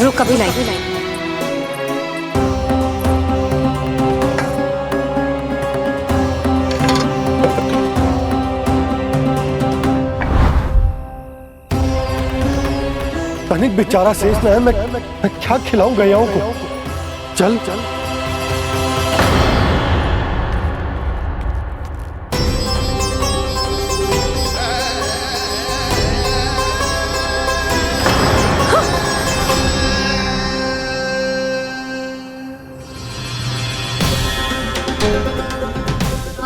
रुक अभी लाई। तनिक बेचारा शेष न है, मैं क्या खिलाऊं गयाओं को। चल चल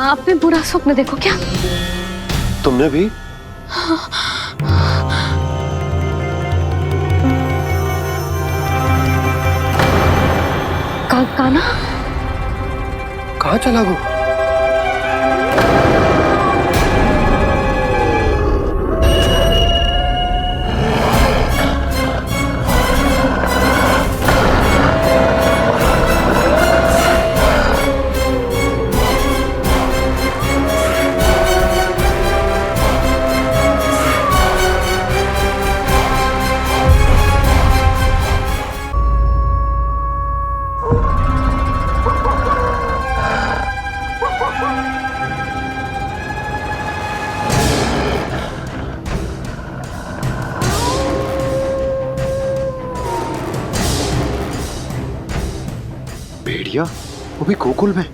आपने बुरा स्वप्न देखो क्या? तुमने भी? काना कहाँ चला वो? भेड़िया वो भी गोकुल में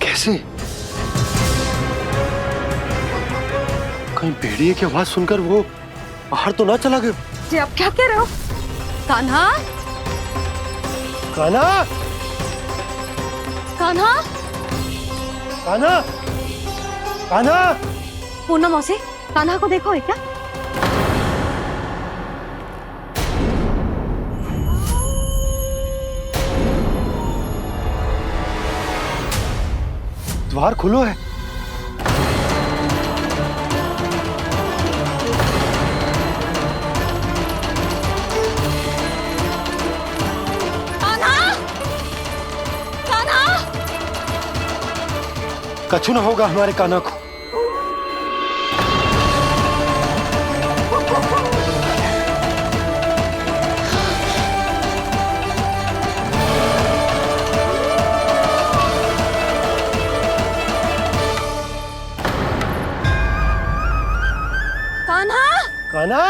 कैसे? कहीं भेड़िए की आवाज सुनकर वो बाहर तो ना चला गया? जी आप क्या कह रहे हो? कान्हा, कान्हा, कान्हा, कान्हा, कान्हा। पूनम मौसी, कान्हा को देखो है क्या? द्वार खुलो है। कान्हा, कान्हा, कछु ना होगा हमारे कान्हा को। कान्हा, कान्हा,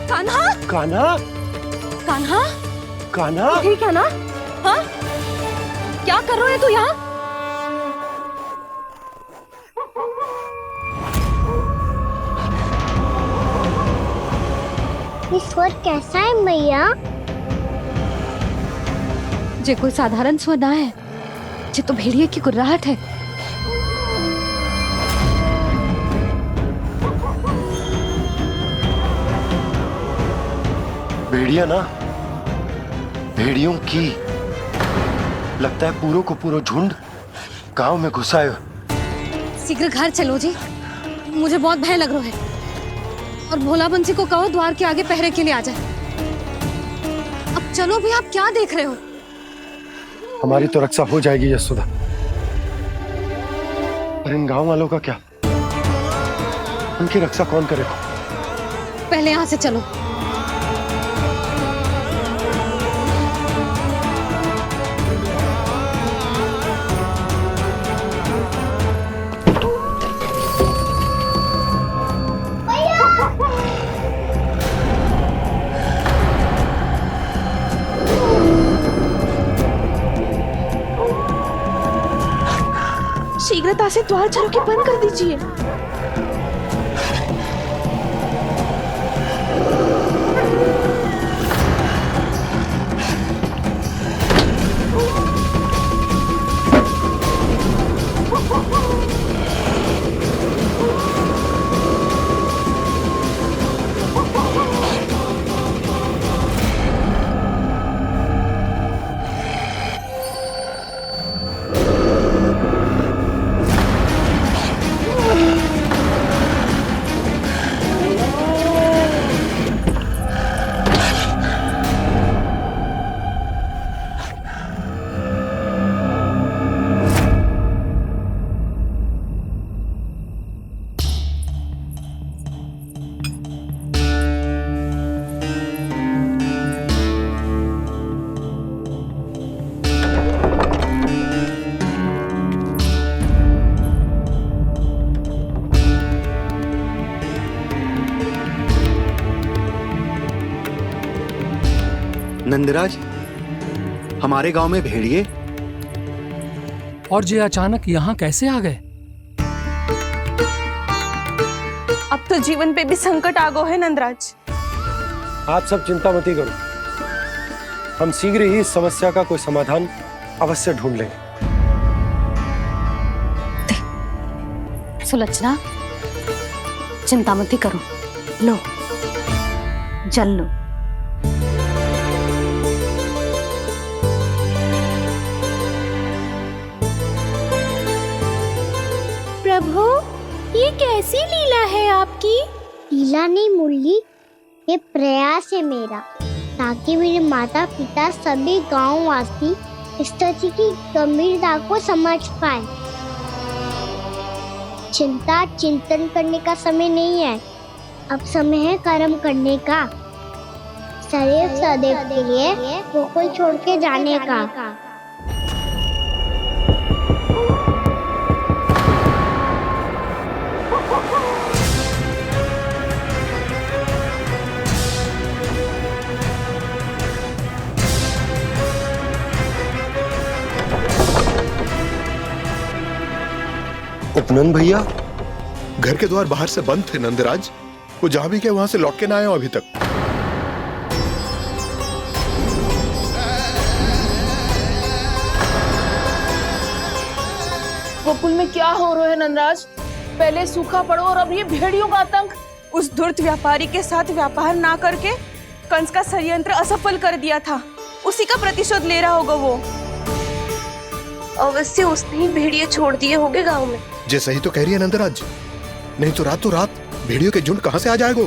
कान्हा, कान्हा, कान्हा, कान्हा। ठीक है ना? हाँ? क्या कर रहे हो तू यहाँ? ये स्वर कैसा है मैया? जे कोई साधारण स्वर ना है, जे तो भेड़िए की गुर्राहट है। भेड़िया ना, भेड़ियों की लगता है पूरो को पूरो झुंड गांव में घुसा है। शीघ्र घर चलो जी, मुझे बहुत भय लग रहा है। और भोला बंसी को कहो द्वार के आगे पहरे के लिए आ जाए। अब चलो भी, आप क्या देख रहे हो? हमारी तो रक्षा हो जाएगी यशोदा, पर इन गांव वालों का क्या? उनकी रक्षा कौन करेगा? पहले यहाँ से चलो। शीघ्रता से द्वार चारों के बंद कर दीजिए। नंदराज, हमारे गांव में भेड़िए? और ये अचानक यहाँ कैसे आ गए? अब तो जीवन पे भी संकट आ गो है नंदराज। आप सब चिंता मत करो, हम शीघ्र ही इस समस्या का कोई समाधान अवश्य ढूंढ लेंगे। सुलक्षणा, चिंता मत करो, लो जल लो। प्रभु, ये कैसी लीला है आपकी? लीला नहीं मुरली, ये प्रयास है मेरा, ताकि मेरे माता पिता सभी गांव वासी इस स्थिति की गंभीरता को समझ पाए। चिंता चिंतन करने का समय नहीं है, अब समय है कर्म करने का, सदैव सदैव के लिए गोकुल छोड़ के जाने का। उपनंद भैया, घर के द्वार बाहर से बंद थे नंदराज, वो जहां भी गए वहां से लौट के ना आए हो अभी तक। गोकुल में क्या हो रहा है नंदराज? पहले सूखा पड़ो और अब ये भेड़ियों का आतंक। उस धूर्त व्यापारी के साथ व्यापार ना करके कंस का षड्यंत्र असफल कर दिया था, उसी का प्रतिशोध ले रहा होगा वो। अवश्य उसने ही भेड़िए छोड़ दिए होंगे गांव में। जैसा ही तो कह रही है नंदराज, नहीं तो रात भेड़ियों के झुंड कहां से आ जाएगा?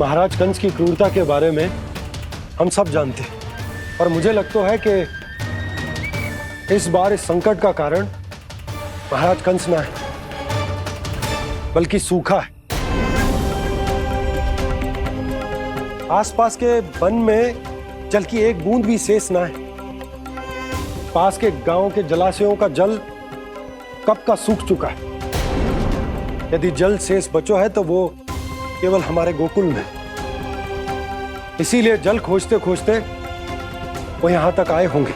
महाराज कंस की क्रूरता के बारे में हम सब जानते हैं, और मुझे लगता है कि इस बार इस संकट का कारण महाराज कंस ना है, बल्कि सूखा है। आसपास के वन में जल की एक बूंद भी शेष ना है। पास के गांव के जलाशयों का जल कब का सूख चुका है। यदि जल शेष बचो है तो वो केवल हमारे गोकुल में। इसीलिए जल खोजते खोजते वो यहां तक आए होंगे।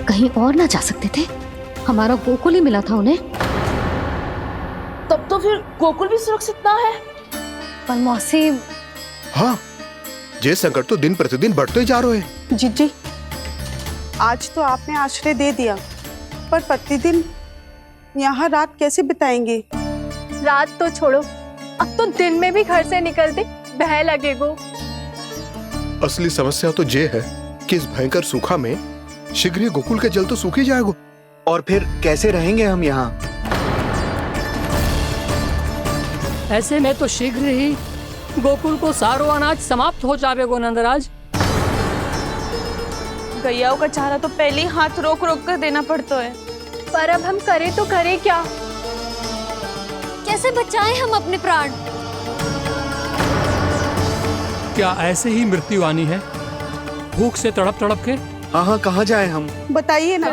कहीं और ना जा सकते थे? हमारा गोकुल ही मिला था उन्हें। तब तो फिर गोकुल भी सुरक्षित ना है। पर मौसी, हाँ, ये संकट तो दिन प्रतिदिन बढ़ते जा रहे हैं। जीजी, आज तो आपने आश्रय दे दिया, पर प्रतिदिन यहाँ रात कैसे बिताएंगे? रात तो छोड़ो, अब तो दिन में भी घर से निकलते भय लगेगो। असली समस्या तो ये है कि इस भयंकर सूखा में शीघ्र ही गोकुल के जल तो सूख ही जाएगा। और फिर कैसे रहेंगे हम यहाँ? ऐसे में तो शीघ्र ही गोकुल को सारो अनाज समाप्त हो जाएगा नंदराज। गैयाओं का चारा तो पहले ही हाथ रोक रोक कर देना पड़ता है, पर अब हम करें तो करें क्या? कैसे बचाएं हम अपने प्राण? क्या ऐसे ही मृत्यु आनी है, भूख से तड़प तड़प के? हाँ, कहाँ जाए हम? बताइए ना।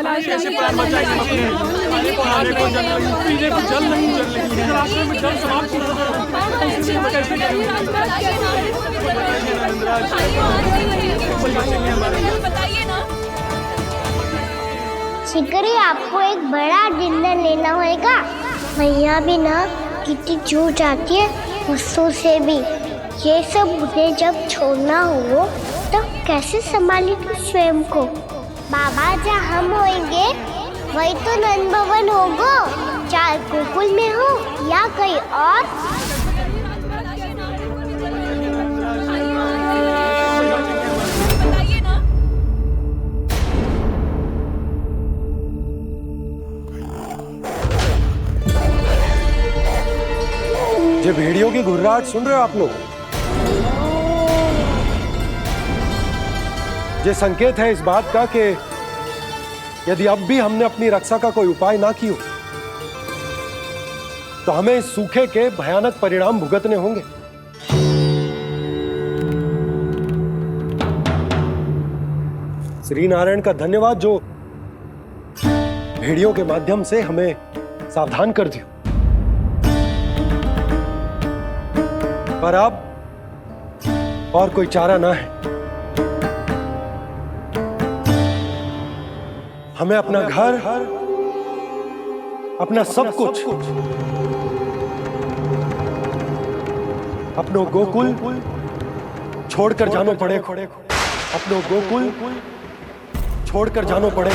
शीघ्र ही आपको एक बड़ा डिनर लेना होगा। मैया भी ना कितनी जूझ आती है गुस्सों से भी। ये सब मुझे जब छोड़ना हो तो कैसे संभाली तू स्वयं को? बाबा जहाँ हम होंगे वही तो नंद भवन होगा, चाहे गोकुल में हो या कहीं और। ये भेड़ियों की घुर्राहट सुन रहे हो आप लोग? ये संकेत है इस बात का कि यदि अब भी हमने अपनी रक्षा का कोई उपाय ना किया तो हमें इस सूखे के भयानक परिणाम भुगतने होंगे। श्री नारायण का धन्यवाद जो भेड़ियों के माध्यम से हमें सावधान कर दिया। पर अब और कोई चारा ना है। हमें अपना घर, अपना सब कुछ, अपनो गोकुल छोड़कर जानो पड़े। अपनो गोकुल छोड़कर जानो पड़े।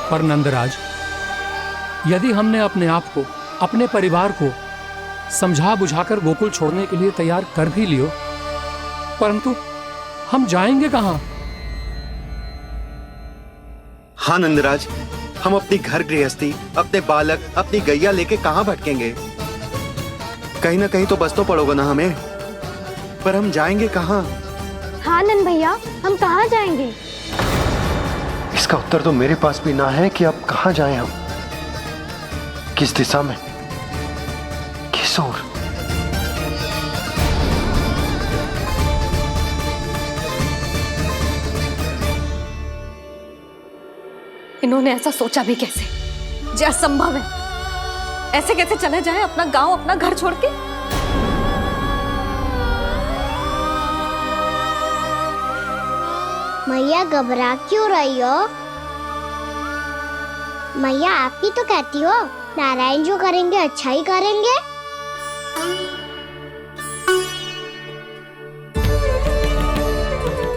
पर नंदराज, यदि हमने अपने आप को, अपने परिवार को समझा बुझाकर गोकुल छोड़ने के लिए तैयार कर भी लियो, परंतु हम जाएंगे कहां? हाँ नंदराज, हम अपनी घर गृहस्थी, अपने बालक, अपनी गैया लेके कहां भटकेंगे? कहीं ना कहीं तो बस तो पड़ोगे ना हमें, पर हम जाएंगे कहां? हाँ नंद भैया, हम कहाँ जाएंगे? इसका उत्तर तो मेरे पास भी ना है कि अब कहां जाएं हम, किस दिशा में, किस ओर। इन्होंने ऐसा सोचा भी कैसे? जो असंभव है। ऐसे कैसे चले जाएं अपना गांव, अपना घर छोड़ के? मैया घबरा क्यों रही हो? मैया आप ही तो कहती हो नारायण जो करेंगे अच्छा ही करेंगे।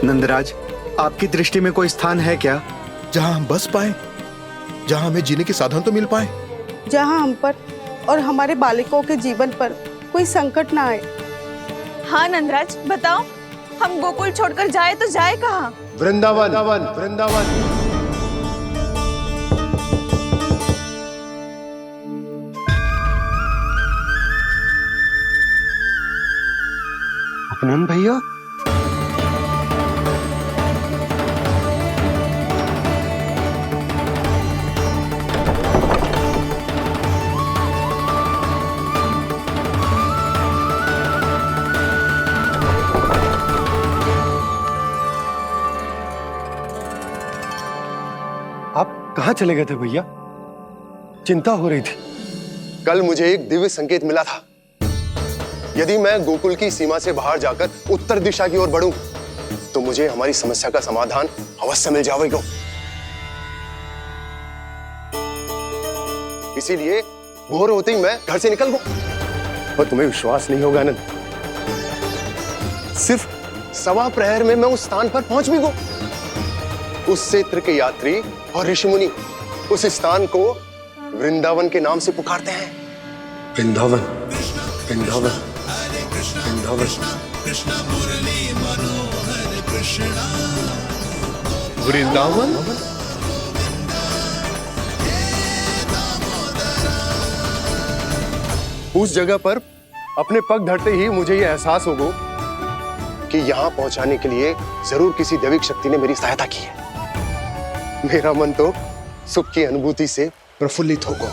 नंदराज, आपकी दृष्टि में कोई स्थान है क्या जहां हम बस पाए, जहां हमें जीने के साधन तो मिल पाए, जहाँ हम पर और हमारे बालकों के जीवन पर कोई संकट ना आए। हाँ नंदराज, बताओ, हम गोकुल छोड़कर जाए तो जाए कहाँ? वृंदावन, वृंदावन। अपनन भैया, आप कहाँ चले गए थे भैया? चिंता हो रही थी। कल मुझे एक दिव्य संकेत मिला था। यदि मैं गोकुल की सीमा से बाहर जाकर उत्तर दिशा की ओर बढ़ूं, तो मुझे हमारी समस्या का समाधान अवश्य मिल जाएगा। इसीलिए भोर होते ही मैं घर से निकल गया। और तुम्हें विश्वास नहीं होगा आनंद, सिर्फ 1.25 प्रहर में मैं उस स्थान पर पहुंच भी गया। उस क्षेत्र के यात्री और ऋषिमुनि उस स्थान को वृंदावन के नाम से पुकारते हैं। वृंदावन, वृंदावन, वृंदावन। वृंदावन? उस जगह पर अपने पग धरते ही मुझे यह एहसास होगा कि यहां पहुंचाने के लिए जरूर किसी दैविक शक्ति ने मेरी सहायता की है। मेरा मन तो सुख की अनुभूति से प्रफुल्लित हो गया।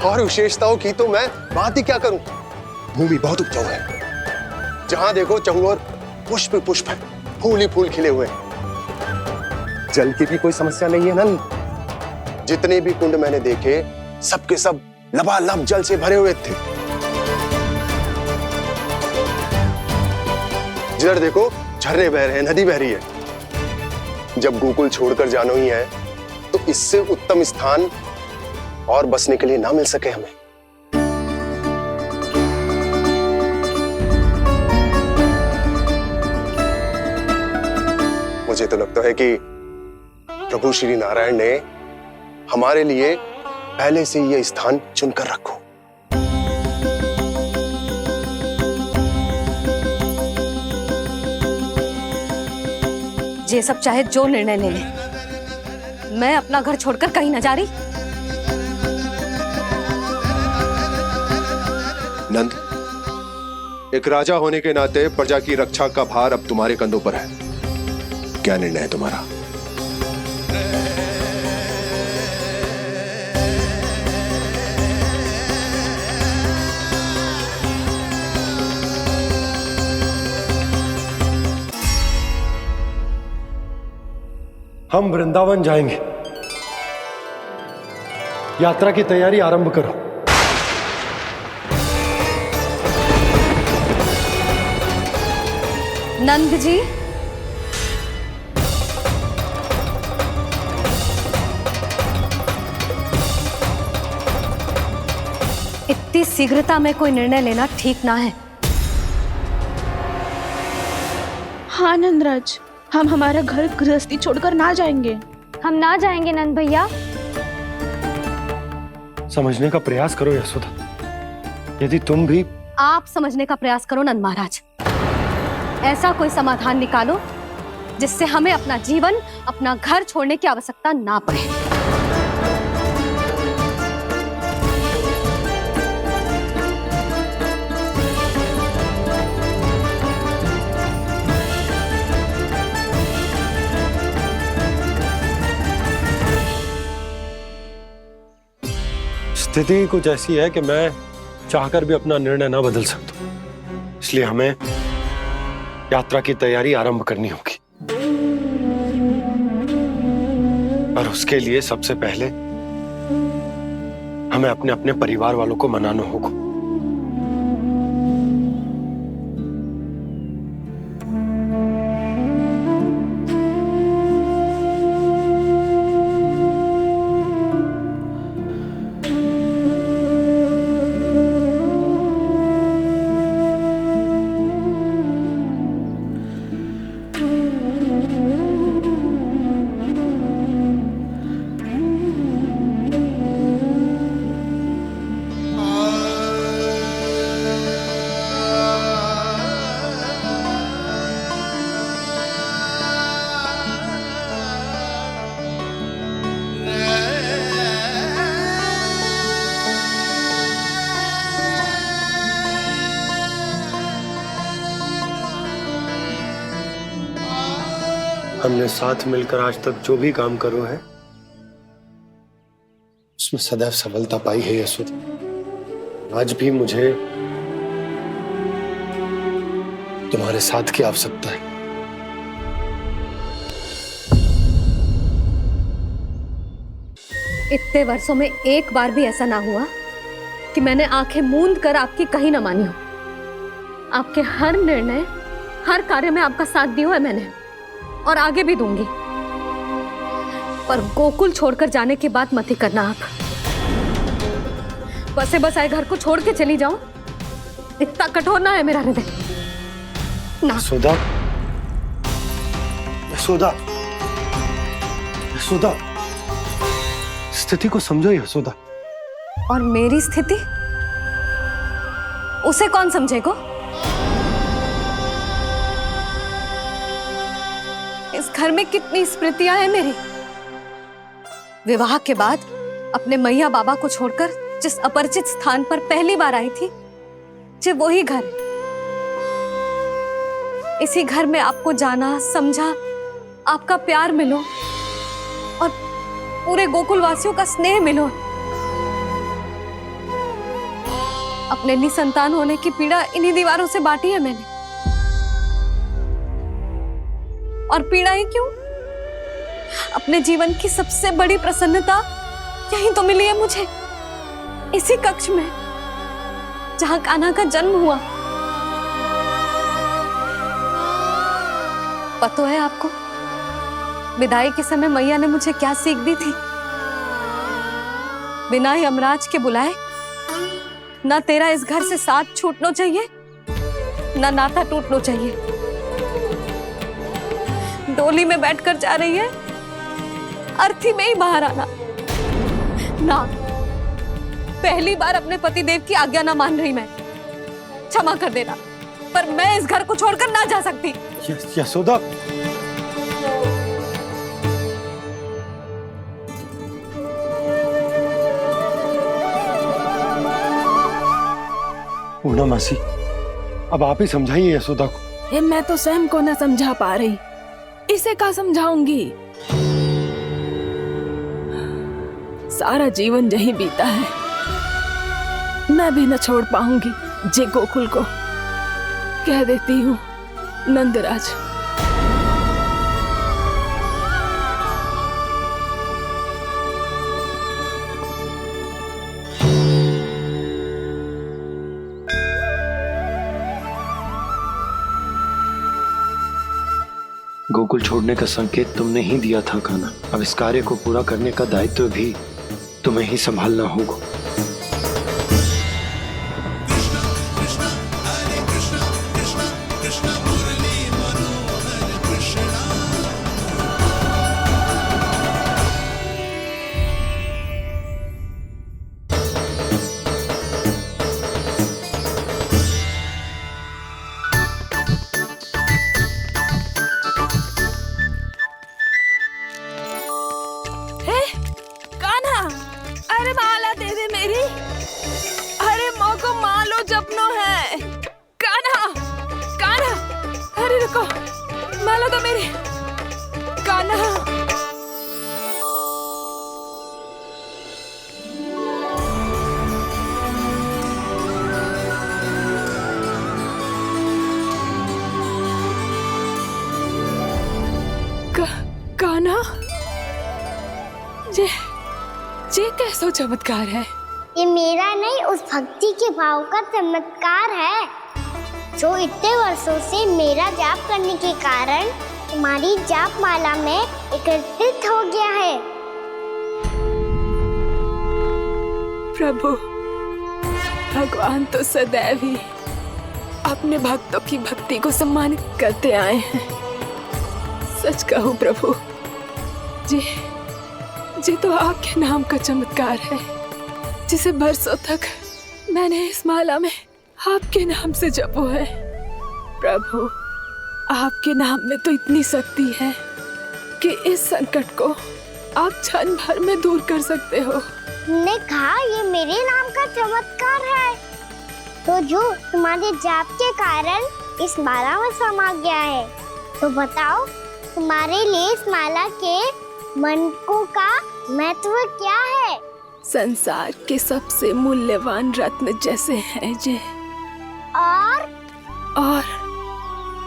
और विशेषताओं की तो मैं बात ही क्या करूं। भूमि बहुत उपजाऊ है, जहां देखो चहुओर पुष्प पुष्प है, फूल ही फूल खिले हुए हैं। जल की भी कोई समस्या नहीं है नंद। जितने भी कुंड मैंने देखे, सबके सब लबालब जल से भरे हुए थे। जिधर देखो झरने बह रहे हैं, नदी बह रही है। जब गोकुल छोड़कर जाना ही है तो इससे उत्तम स्थान और बसने के लिए ना मिल सके हमें। मुझे तो लगता है कि प्रभु श्री नारायण ने हमारे लिए पहले से यह स्थान चुनकर रखो। ये सब चाहे जो निर्णय ले ले, मैं अपना घर छोड़कर कहीं न जा रही। नंद, एक राजा होने के नाते प्रजा की रक्षा का भार अब तुम्हारे कंधों पर है। क्या निर्णय है तुम्हारा? हम वृंदावन जाएंगे। यात्रा की तैयारी आरंभ करो। नंद जी, इतनी शीघ्रता में कोई निर्णय लेना ठीक ना है। हाँ नंदराज, हम हमारा घर गृहस्थी छोड़कर ना जाएंगे। हम ना जाएंगे नंद भैया। समझने का प्रयास करो यशोदा। यदि तुम भी आप समझने का प्रयास करो नंद महाराज। ऐसा कोई समाधान निकालो जिससे हमें अपना जीवन, अपना घर छोड़ने की आवश्यकता ना पड़े। स्थिति कुछ ऐसी है कि मैं चाहकर भी अपना निर्णय ना बदल सकता, इसलिए हमें यात्रा की तैयारी आरंभ करनी होगी। और उसके लिए सबसे पहले हमें अपने अपने परिवार वालों को मनाना होगा। हमने साथ मिलकर आज तक जो भी काम करो है उसमें सदैव सफलता पाई है यशोदा। आज भी मुझे तुम्हारे साथ की आवश्यकता है। इतने वर्षों में एक बार भी ऐसा ना हुआ कि मैंने आंखें मूंद कर आपकी कहीं ना मानी हो। आपके हर निर्णय, हर कार्य में आपका साथ दिया है मैंने, और आगे भी दूंगी। पर गोकुल छोड़कर जाने के बाद मत ही करना आप। बसे बसाए घर को छोड़ के चली जाऊं, इतना कठोर ना है मेरा हृदय ना। यशोदा, यशोदा, यशोदा, स्थिति को समझो यशोदा। और मेरी स्थिति उसे कौन समझेगा? इस घर में कितनी स्मृतियां हैं मेरी। विवाह के बाद अपने मैया बाबा को छोड़कर जिस अपरिचित स्थान पर पहली बार आई थी, जो वही घर। इसी घर में आपको जाना, समझा, आपका प्यार मिलो और पूरे गोकुल वासियों का स्नेह मिलो। अपने निसंतान होने की पीड़ा इन्हीं दीवारों से बांटी है मैंने। और पीड़ा ही क्यों? अपने जीवन की सबसे बड़ी प्रसन्नता यही तो मिली है मुझे, इसी कक्ष में जहां कान्हा का जन्म हुआ। पता है आपको विदाई के समय मैया ने मुझे क्या सीख दी थी? बिना यमराज के बुलाए ना तेरा इस घर से साथ छूटना चाहिए, ना नाता टूटना चाहिए। डोली में बैठकर जा रही है, अर्थी में ही बाहर आना ना। पहली बार अपने पतिदेव की आज्ञा ना मान रही मैं, क्षमा कर देना, पर मैं इस घर को छोड़कर ना जा सकती। यशोदा, पूर्णा मासी, अब आप ही समझाइए यशोदा को। ये मैं तो स्वयं को न समझा पा रही, इसे क्या समझाऊंगी? सारा जीवन यही बीता है, मैं भी न छोड़ पाऊंगी जे गोकुल को। कह देती हूँ नंदराज। गोकुल छोड़ने का संकेत तुमने ही दिया था कान्हा। अब इस कार्य को पूरा करने का दायित्व भी तुम्हें ही संभालना होगा। माला तो मेरी कान्हा। कान्हा, ये कैसा चमत्कार है? ये मेरा नहीं, उस भक्ति के भाव का चमत्कार है जो इतने वर्षों से मेरा जाप करने के कारण तुम्हारी जाप माला में एकत्रित हो गया है। प्रभु, भगवान तो सदैव ही अपने भक्तों की भक्ति को सम्मानित करते आए हैं। सच कहूँ प्रभु, जी तो आपके नाम का चमत्कार है, जिसे बरसों तक मैंने इस माला में आपके नाम से जपो है। प्रभु, आपके नाम में तो इतनी शक्ति है कि इस संकट को आप क्षण भर में दूर कर सकते हो। तुमने कहा ये मेरे नाम का चमत्कार है, तो जो तुम्हारे जाप के कारण इस माला में समा गया है, तो बताओ तुम्हारे लिए इस माला के मनकों का महत्व क्या है? संसार के सबसे मूल्यवान रत्न जैसे हैं जे, और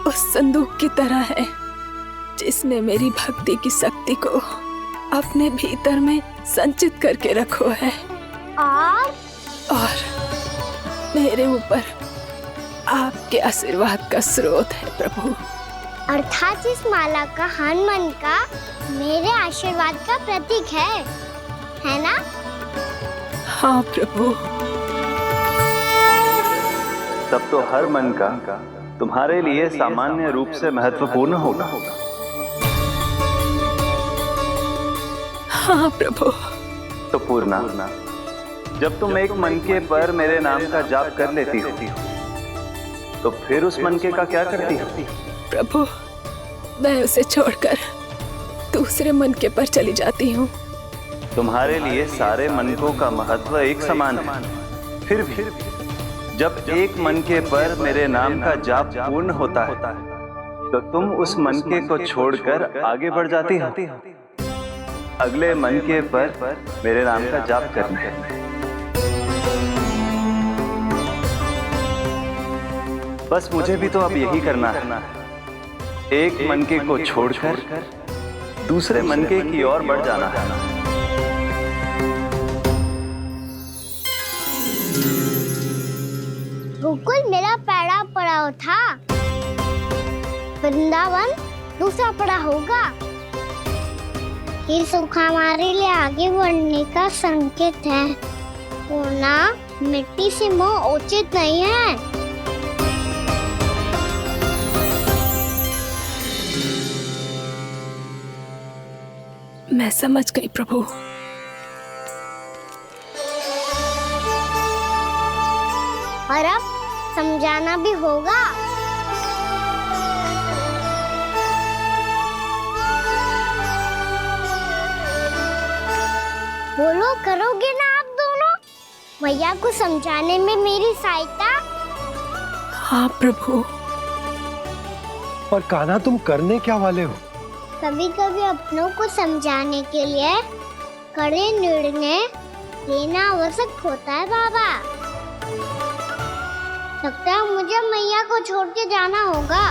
उस संदूक की तरह है जिसने मेरी भक्ति की शक्ति को अपने भीतर में संचित करके रखो है, और मेरे ऊपर आपके आशीर्वाद का स्रोत है प्रभु। अर्थात इस माला का हनुमान का मेरे आशीर्वाद का प्रतीक है ना? हाँ प्रभु। तब तो हर मन का तुम्हारे लिए सामान्य रूप से महत्वपूर्ण होगा। हाँ प्रभु। तो पूर्णा, जब तुम एक मनके पर मेरे नाम का जाप कर लेती हो, तो फिर उस मनके का क्या करती हो? प्रभु, मैं उसे छोड़कर दूसरे मनके पर चली जाती हूँ। तुम्हारे लिए सारे मनकों का महत्व एक समान है, फिर भी जब एक मनके पर मेरे नाम का जाप पूर्ण होता है, तो तुम उस मनके को छोड़कर आगे बढ़ जाती हो अगले मनके पर मेरे नाम का जाप करने। बस मुझे भी तो अब यही करना है, एक मनके को छोड़कर दूसरे मनके की ओर बढ़ जाना है। गोकुल मेरा पैड़ा पड़ा था, वृंदावन दूसरा पड़ा होगा। ये सुख हमारे लिए आगे बढ़ने का संकेत है। वरना मिट्टी से मोह उचित नहीं है। मैं समझ गई प्रभु। और अब समझाना भी होगा। बोलो, करोगे ना आप दोनों? भैया को समझाने में मेरी सहायता। हाँ प्रभु। पर कान्हा, तुम करने क्या वाले हो? कभी कभी अपनों को समझाने के लिए कड़े निर्णय लेना आवश्यक होता है बाबा। लगता है मुझे मैया को छोड़ के जाना होगा।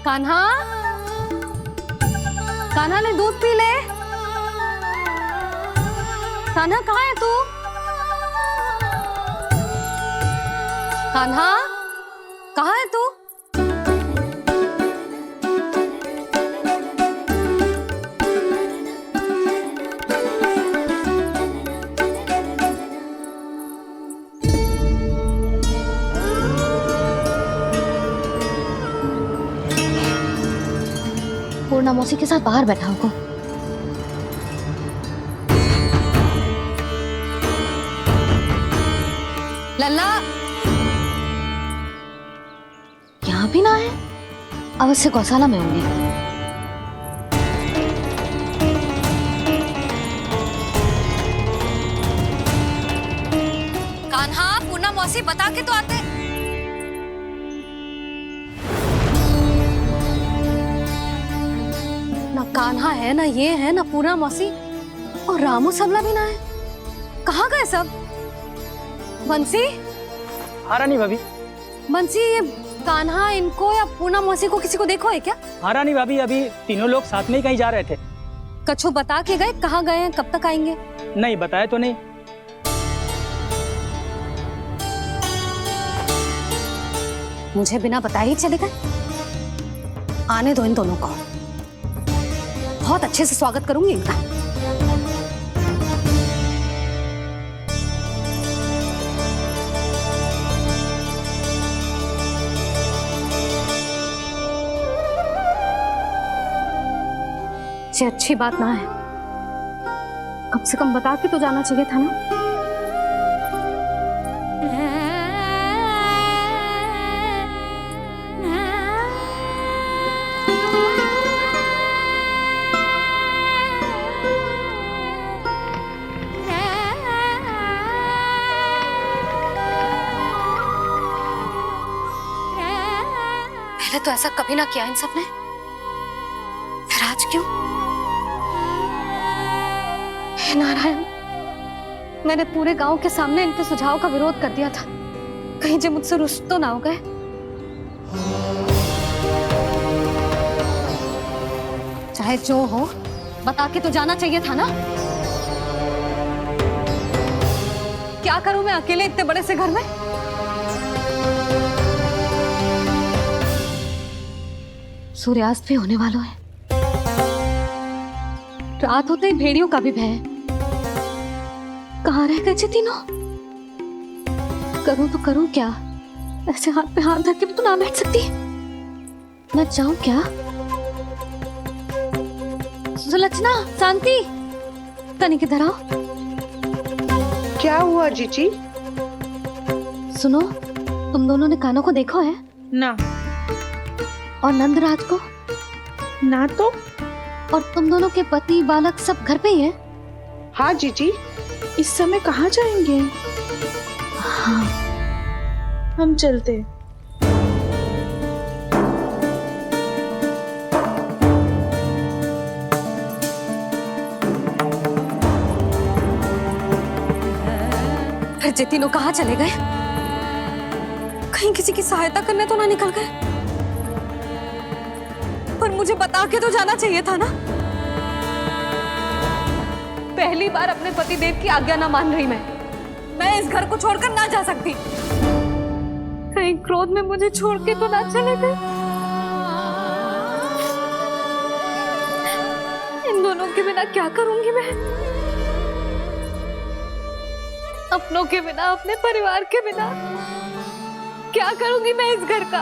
कान्हा, कान्हा ने दूध पी ले। कान्हा कहाँ है तू? कान्हा कहाँ है तू? पूर्णा मौसी के साथ बाहर बैठा होगा। लल्ला यहाँ भी ना है। अवश्य गौशाला में होंगे। कान्हा, पूर्णा मौसी बता के तो आते। ना कान्हा है, ना ये है, ना पूर्णा मौसी, और रामू सबला भी ना है। कहाँ गए सब? बंसी? हाँ रानी भाभी। बंसी, ये कान्हा इनको या पूर्णा मौसी को किसी को देखो है क्या? हाँ रानी भाभी, अभी तीनों लोग साथ में ही कहीं जा रहे थे। कछु बता के गए कहाँ गए हैं, कब तक आएंगे? नहीं बताया तो नहीं। मुझे बिना बताए ही चले गए। आने दो इन दोनों को, बहुत अच्छे से स्वागत करूंगी इनका। ये अच्छी बात ना है। कम से कम बता के तो जाना चाहिए था ना। पहले तो ऐसा कभी ना किया इन सब ने, फिर आज क्यों? हे नारायण, मैंने पूरे गांव के सामने इनके सुझाव का विरोध कर दिया था। कहीं जो मुझसे रुष्ट तो ना हो गए। चाहे जो हो, बता के तो जाना चाहिए था ना। क्या करूं मैं अकेले इतने बड़े से घर में? सूर्यास्त भी होने वाला है। रात होते ही भेड़ियों का भी भय है। कहाँ रह गए तीनों? करूं तो करूं क्या? ऐसे हाथ पे हाथ धर के भी तो ना बैठ सकती। मैं जाऊं क्या? सुलक्षणा, शांति, तनिक इधर आओ। क्या हुआ जीजी? सुनो, तुम दोनों ने कान्हा को देखो है? ना। और नंदराज को? ना तो। और तुम दोनों के पति बालक सब घर पे ही हैं? हाँ जीजी, इस समय कहाँ जाएंगे? हाँ। हम चलते। फिर ये तीनों कहाँ चले गए? कहीं किसी की सहायता करने तो ना निकल गए? पर मुझे बता के तो जाना चाहिए था ना। पहली बार अपने पतिदेव की आज्ञा ना मान रही मैं इस घर को छोड़कर ना जा सकती। कहीं क्रोध में मुझे छोड़ के तो ना चले गए। इन दोनों के बिना क्या करूंगी मैं? अपनों के बिना, अपने परिवार के बिना क्या करूंगी मैं इस घर का?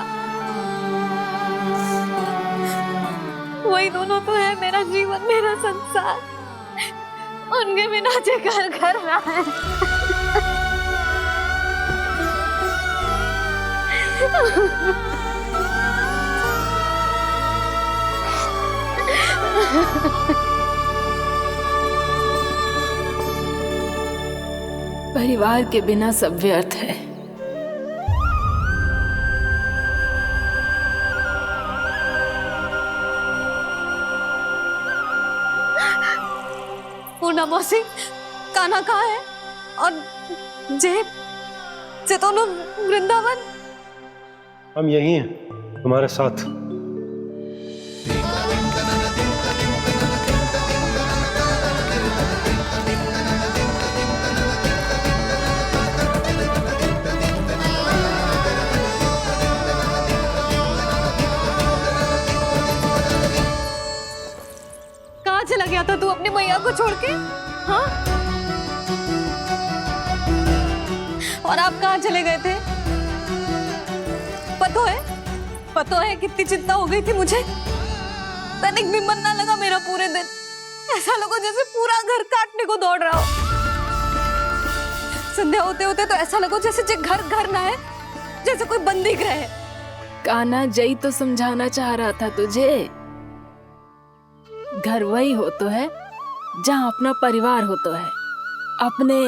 वही दोनों तो है मेरा जीवन, मेरा संसार। उनके बिना जे घर घर रहा है। परिवार के बिना सब व्यर्थ है। पूर्णा मौसी, कान्हा कहाँ है? और जे दोनों वृंदावन? हम यही हैं तुम्हारे साथ। कहाँ चला गया था तू अपनी मैया को छोड़ के? हाँ? और आप कहाँ चले गए थे? पता है कितनी चिंता हो गई थी मुझे। तनिक भी मन ना लगा मेरा पूरे दिन। ऐसा लगा जैसे पूरा घर काटने को दौड़ रहा हो। संध्या होते होते तो ऐसा लगा जैसे घर घर ना है, जैसे कोई बंदी गृह है। कान्हा, जय तो समझाना चाह रहा था तुझे। घर वही हो तो है जहाँ अपना परिवार हो तो है। अपने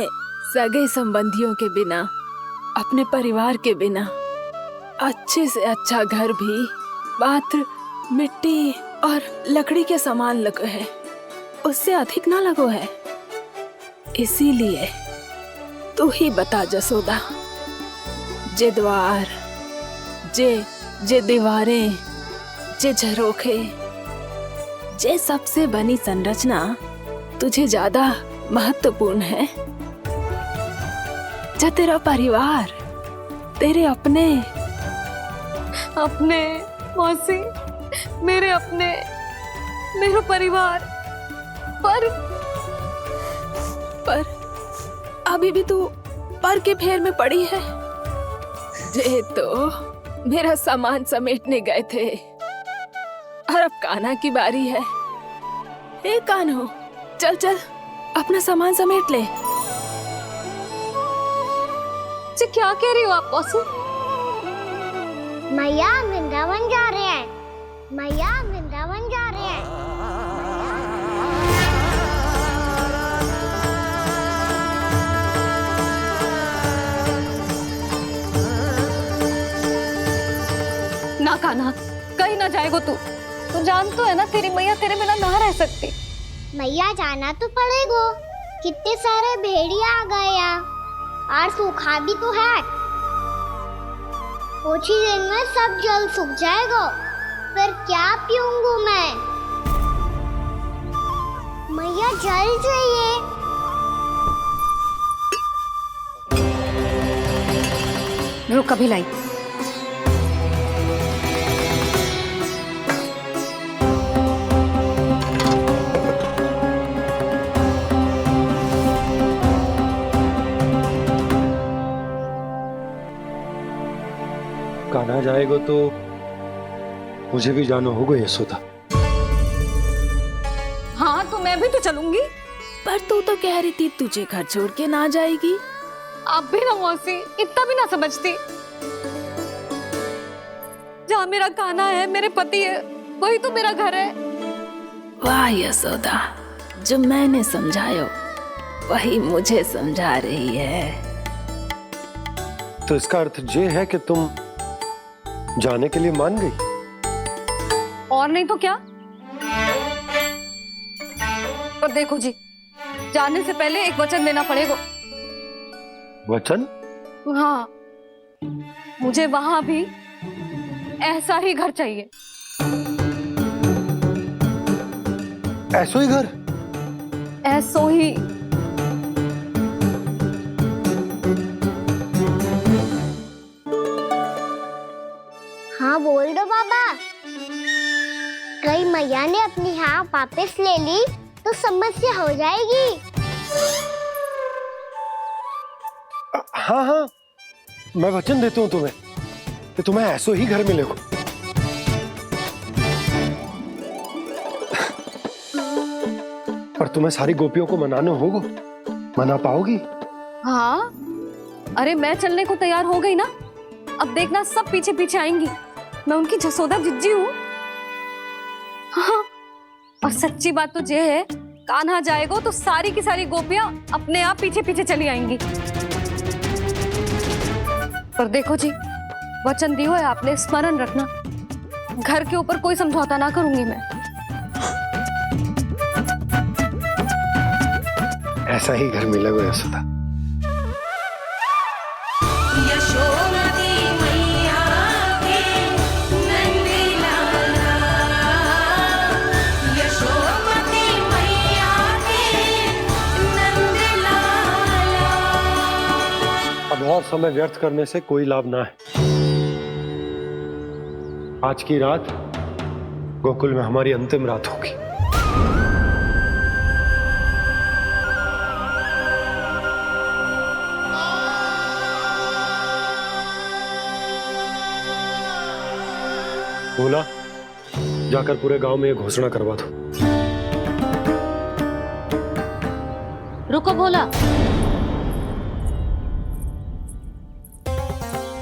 सगे संबंधियों के बिना, अपने परिवार के बिना अच्छे से अच्छा घर भी पात्र मिट्टी और लकड़ी के समान लगो है, उससे अधिक ना लगो है। इसीलिए तू ही बता जसोदा, जे द्वार, जे दीवारें, जे झरोखे, जे सबसे बनी संरचना तुझे ज्यादा महत्वपूर्ण है? जा तेरा परिवार, तेरे अपने मौसी, मेरे अपने, मेरा परिवार, पर अभी भी तू पर के फेर में पड़ी है। जे तो मेरा सामान समेटने गए थे और अब कान्हा की बारी है। ए कान्हो, चल चल अपना सामान समेट ले। क्या कह रही हो आप मौसी? मैया वृंदावन जा रहे हैं। मैया वृंदावन जा रहे हैं। ना कान्हा, कहीं ना जाएगो तू। तू जान तो है ना तेरी मैया तेरे बिना ना रह सकती। मैया जाना तो पड़ेगा। कितने सारे भेड़िया आ गए यहाँ और सूखा भी तो है। कुछ ही दिन में सब जल सूख जाएगा, फिर क्या पीऊंगा मैं? मैया जल चाहिए। रुक, अभी लाई। कान्हा जाएगा तो मुझे भी जाना होगा यशोदा। हाँ, तो मैं भी तो चलूंगी। पर तू तो कह रही थी तुझे घर छोड़ के ना जाएगी। आप भी ना मौसी, इतना भी ना समझती। जहाँ मेरा कान्हा है, मेरे पति है, वही तो मेरा घर है। वाह यशोदा, जो मैंने समझायो वही मुझे समझा रही है। तो इसका अर्थ ये है कि तुम जाने के लिए मान गई? और नहीं तो क्या। और देखो जी, जाने से पहले एक वचन देना पड़ेगा। वचन? हाँ, मुझे वहां भी ऐसा ही घर चाहिए। ऐसा ही घर? ऐसो ही हाँ बोल दो बाबा। कहीं मैया ने अपनी हाँ वापस ले ली तो समस्या हो जाएगी। हाँ हाँ, मैं वचन देता हूँ तुम्हें कि तुम्हें ऐसो ही घर मिलेगा। पर तुम्हें सारी गोपियों को मनाना होगा, मना पाओगी? हाँ, अरे मैं चलने को तैयार हो गई ना। अब देखना सब पीछे पीछे आएंगी। मैं उनकी जसोदा जिज्जी हूँ। हाँ, और सच्ची बात तो ये है, कान्हा जाएगा तो सारी की सारी गोपियां अपने आप पीछे पीछे चली आएंगी। पर देखो जी, वचन दियो है आपने, स्मरण रखना, घर के ऊपर कोई समझौता ना करूंगी मैं। ऐसा ही घर मिलेगा यशोदा। अब और समय व्यर्थ करने से कोई लाभ ना है। आज की रात गोकुल में हमारी अंतिम रात होगी। बोला, जाकर पूरे गांव में ये घोषणा करवा दो। रुको भोला।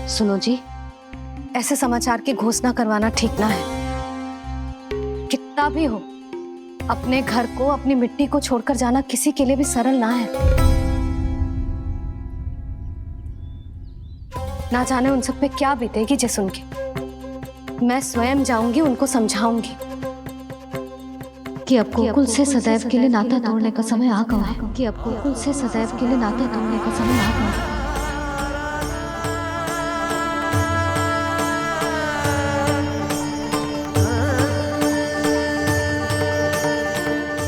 सुनो जी, ऐसे समाचार की घोषणा करवाना ठीक ना है। कितना भी हो, अपने घर को, अपनी मिट्टी को छोड़कर जाना किसी के लिए भी सरल ना है। ना जाने उन सब पे क्या बीतेगी जे सुन के। मैं स्वयं जाऊंगी, उनको समझाऊंगी कि अब गोकुल से सदैव के लिए नाता तोड़ने का समय आ गया है। कि अब गोकुल से सदैव के लिए नाता तोड़ने का समय आ गया है।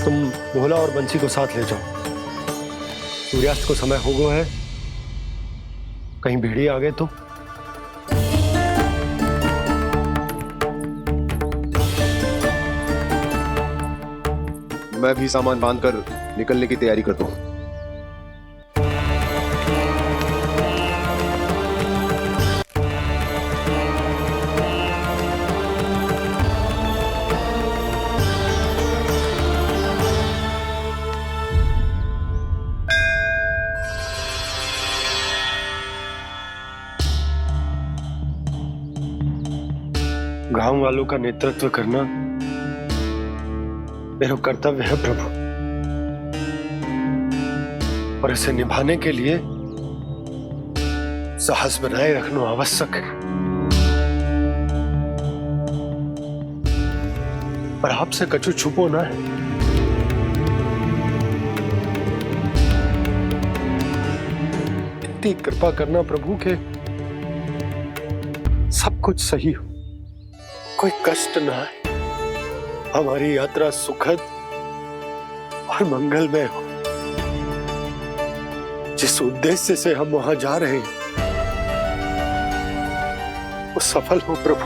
तुम भोला और बंसी को साथ ले जाओ। सूर्यास्त को समय हो गया है, कहीं भीड़ी आ गए तो। मैं भी सामान बांधकर निकलने की तैयारी करता हूँ। गांव वालों का नेतृत्व करना मेरा कर्तव्य है प्रभु, और इसे निभाने के लिए साहस बनाए रखना आवश्यक है। पर आपसे कछु छुपो ना है। इतनी कृपा करना प्रभु के सब कुछ सही हो, कोई कष्ट ना है, हमारी यात्रा सुखद और मंगलमय हो। जिस उद्देश्य से हम वहां जा रहे हैं वो सफल हो प्रभु,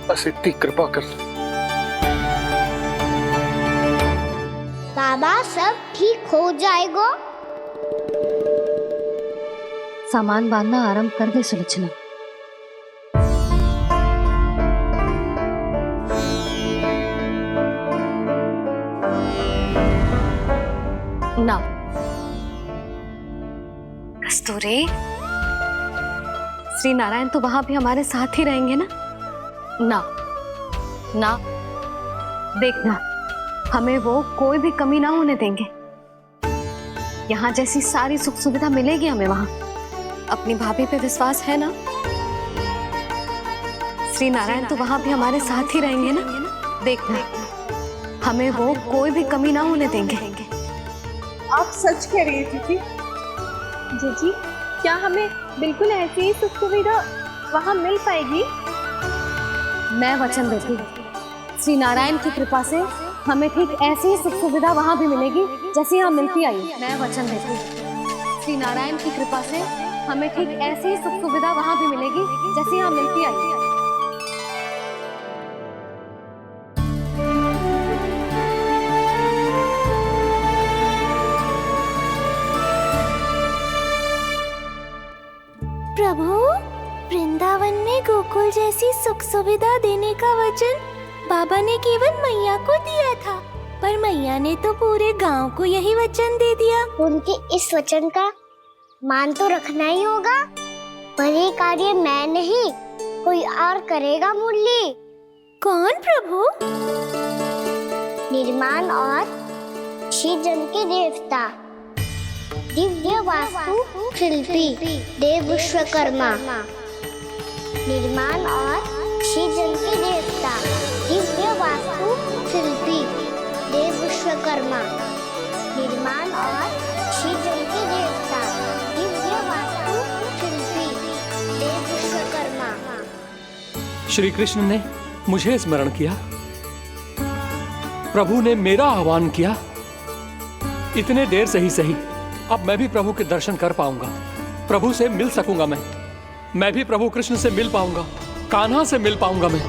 बस इतनी कृपा कर। बाबा सब ठीक हो जाएगा। सामान बांधना आरंभ कर दे सुलोचना। ना कस्तूरी, श्री नारायण तो वहां भी हमारे साथ ही रहेंगे ना? ना ना, देखना, हमें वो कोई भी कमी ना होने देंगे। यहाँ जैसी सारी सुख सुविधा मिलेगी हमें वहां। अपनी भाभी पे विश्वास है ना? श्री नारायण तो वहां भी हमारे साथ ही रहेंगे ना? देखना, हमें वो कोई भी कमी ना होने देंगे। आप सच कह रही है दीदी। जीजी, क्या हमें बिल्कुल ऐसी ही सुख सुविधा वहाँ मिल पाएगी? मैं वचन देती हूँ, श्री नारायण की कृपा से हमें ठीक ऐसी ही सुख सुविधा वहाँ भी मिलेगी जैसी यहाँ मिलती आई है। मैं वचन देती हूँ, श्री नारायण की कृपा से हमें ठीक ऐसी ही सुख सुविधा वहाँ भी मिलेगी जैसी यहाँ मिलती आई है। प्रभु, वृंदावन में गोकुल जैसी सुख सुविधा देने का वचन बाबा ने केवल मैया को दिया था, पर मैया ने तो पूरे गांव को यही वचन दे दिया। उनके इस वचन का मान तो रखना ही होगा, पर ये कार्य मैं नहीं कोई और करेगा। मुरली कौन प्रभु? निर्माण और सृजन के देवता, दिव्य वास्तु शिल्पी देव विश्वकर्मा। निर्माण और सृजन के देवता, दिव्य वास्तु शिल्पी देव विश्वकर्मा। निर्माण और सृजन के देवता, दिव्य वास्तु शिल्पी देव विश्वकर्मा। श्री कृष्ण ने मुझे स्मरण किया, प्रभु ने मेरा आह्वान किया। इतने देर से ही सही, अब मैं भी प्रभु के दर्शन कर पाऊंगा, प्रभु से मिल सकूंगा। मैं भी प्रभु कृष्ण से मिल पाऊंगा, कान्हा से मिल पाऊंगा मैं।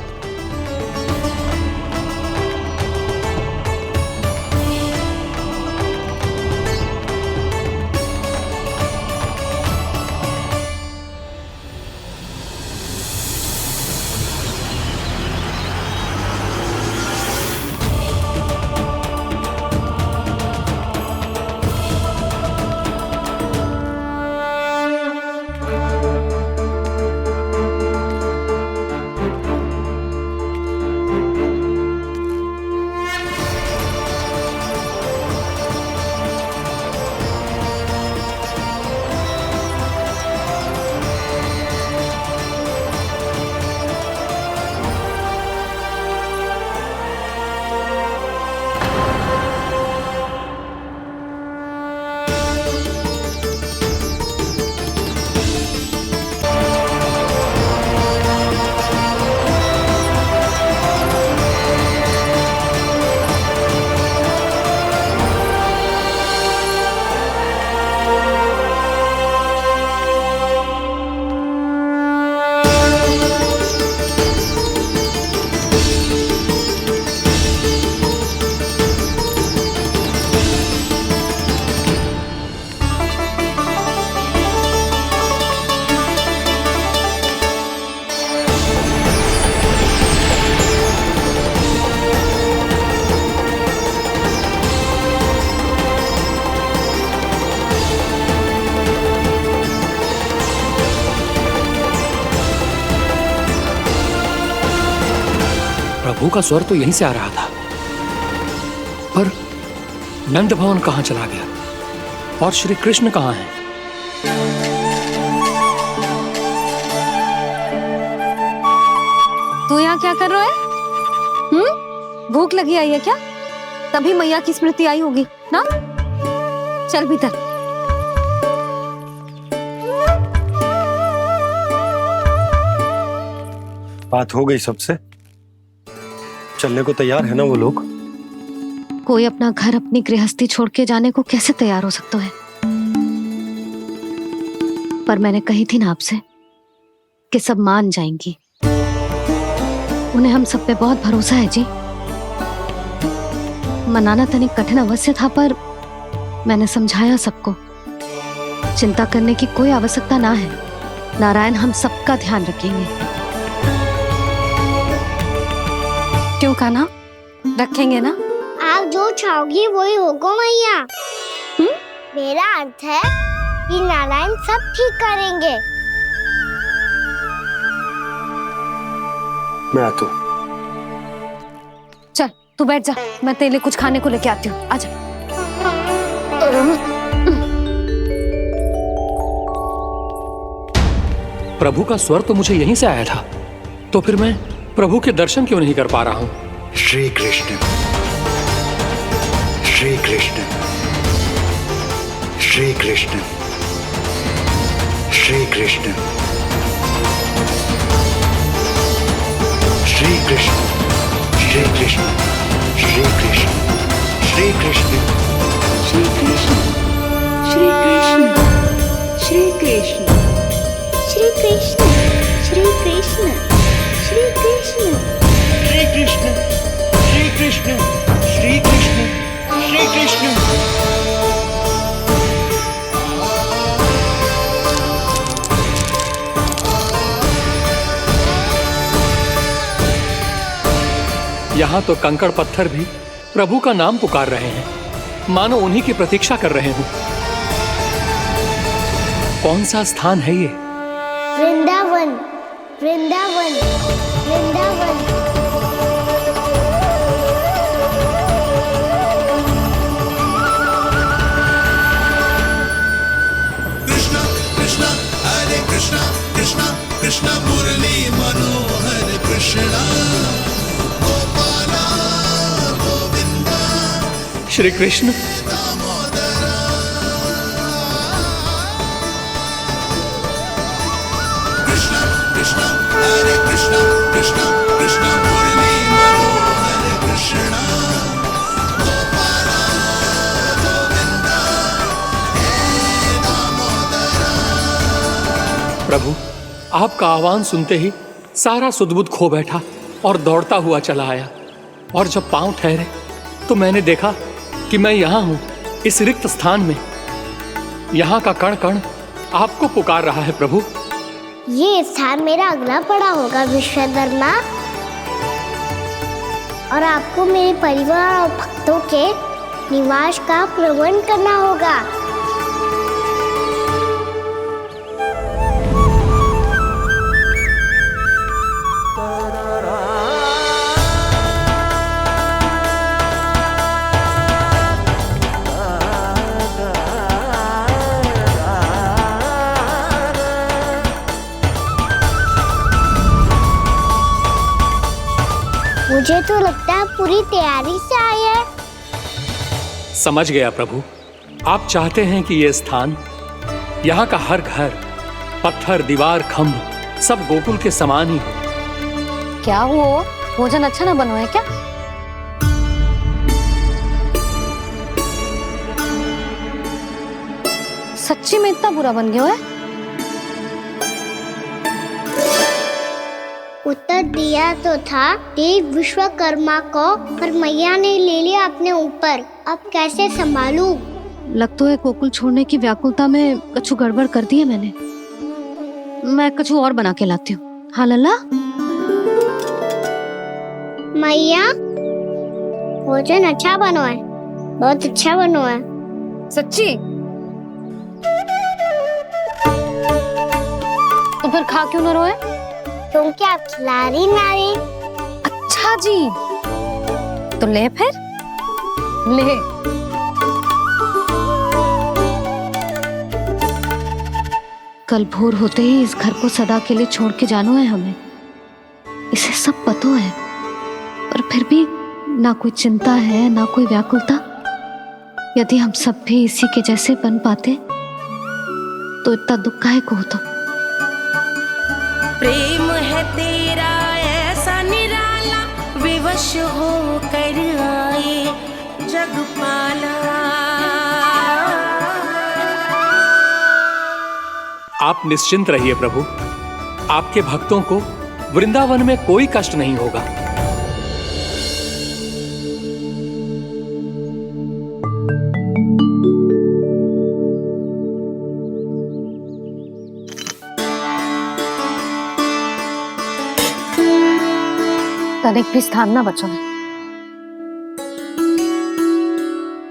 प्रभु का स्वर तो यहीं से आ रहा था, पर नंद भवन कहां चला गया और श्री कृष्ण कहां हैं? तू यहाँ क्या कर रहा है? भूख लगी आई है क्या? तभी मैया की स्मृति आई होगी ना? चल भीतर। बात हो गई सबसे? चलने को तैयार है ना वो लोग? कोई अपना घर अपनी गृहस्थी छोड़ के जाने को कैसे तैयार हो सकता है? पर मैंने कही थी ना आपसे कि सब मान जाएंगी। उन्हें हम सब पे बहुत भरोसा है जी। मनाना तनिक कठिन अवश्य था, पर मैंने समझाया सबको। चिंता करने की कोई आवश्यकता ना है, नारायण हम सबका ध्यान रखेंगे। क्यों कान्हा, रखेंगे ना? आप जो चाहोगी वही होगा मैया। मेरा अर्थ है कि नारायण सब ठीक करेंगे। मैं आता हूँ। चल तू बैठ जा, मैं तेरे लिए कुछ खाने को लेके आती हूँ। आजा। प्रभु का स्वर तो मुझे यहीं से आया था, तो फिर मैं प्रभु के दर्शन क्यों नहीं कर पा रहा हूँ? श्री कृष्ण, श्री कृष्ण, श्री कृष्ण, श्री कृष्ण, श्री कृष्ण, श्री कृष्ण। कृष्ण श्री कृष्ण श्री कृष्ण श्री कृष्ण श्री कृष्ण श्री कृष्ण श्री कृष्ण श्री कृष्ण श्री कृष्ण श्री कृष्ण श्री कृष्ण श्री कृष्ण श्री कृष्ण। यहाँ तो कंकड़ पत्थर भी प्रभु का नाम पुकार रहे हैं, मानो उन्हीं की प्रतीक्षा कर रहे हो। कौन सा स्थान है ये? वृंदावन वृंदावन वृंदावन। कृष्णा कृष्णा हरे कृष्णा कृष्णा कृष्णा मुरली मनोहर कृष्णा गोपाला गोविंदा श्री कृष्ण। कृष्णा कृष्णा हरे कृष्णा कृष्णा कृष्णा मुरली मनोहर कृष्णा गोपाला गोविंदा हे दामोदरा। प्रभु, आपका आह्वान सुनते ही सारा सुध-बुध खो बैठा और दौड़ता हुआ चला आया। और जब पांव ठहरे तो मैंने देखा कि मैं यहाँ हूँ, इस रिक्त स्थान में। यहाँ का कण कण आपको पुकार रहा है प्रभु। ये स्थान मेरा अगला पड़ा होगा विश्वकर्मा, और आपको मेरे परिवार और भक्तों के निवास का प्रबंध करना होगा। मुझे तो लगता है पूरी तैयारी से आए हैं। समझ गया प्रभु, आप चाहते हैं कि ये स्थान, यहाँ का हर घर, पत्थर, दीवार, खम्भ सब गोकुल के समान ही हो। क्या हुआ? भोजन अच्छा ना बना है क्या? सच्ची में इतना बुरा बन गया है? उत्तर दिया तो था देव विश्वकर्मा को, पर मैया ने ले लिया अपने ऊपर। अब कैसे संभालूं? लगता है गोकुल छोड़ने की व्याकुलता में कछु गड़बड़ कर दी है मैंने। मैं कछु और बना के लाती हूँ। हाँ लल्ला? मैया, भोजन अच्छा बना है, बहुत अच्छा बना है। सच्ची? तो फिर खा क्यों न रोए? क्योंकि आप खिला रही नारी। अच्छा जी, तो ले फिर ले। कल भोर होते ही इस घर को सदा के लिए छोड़ के जाना है हमें। इसे सब पता है, पर फिर भी ना कोई चिंता है ना कोई व्याकुलता। यदि हम सब भी इसी के जैसे बन पाते तो इतना दुख काहे को होता। प्रेम है तेरा ऐसा निराला, विवश हो कर आए जगपाला। आप निश्चिंत रहिए प्रभु, आपके भक्तों को वृंदावन में कोई कष्ट नहीं होगा। तनिक भी स्थान ना बचा है,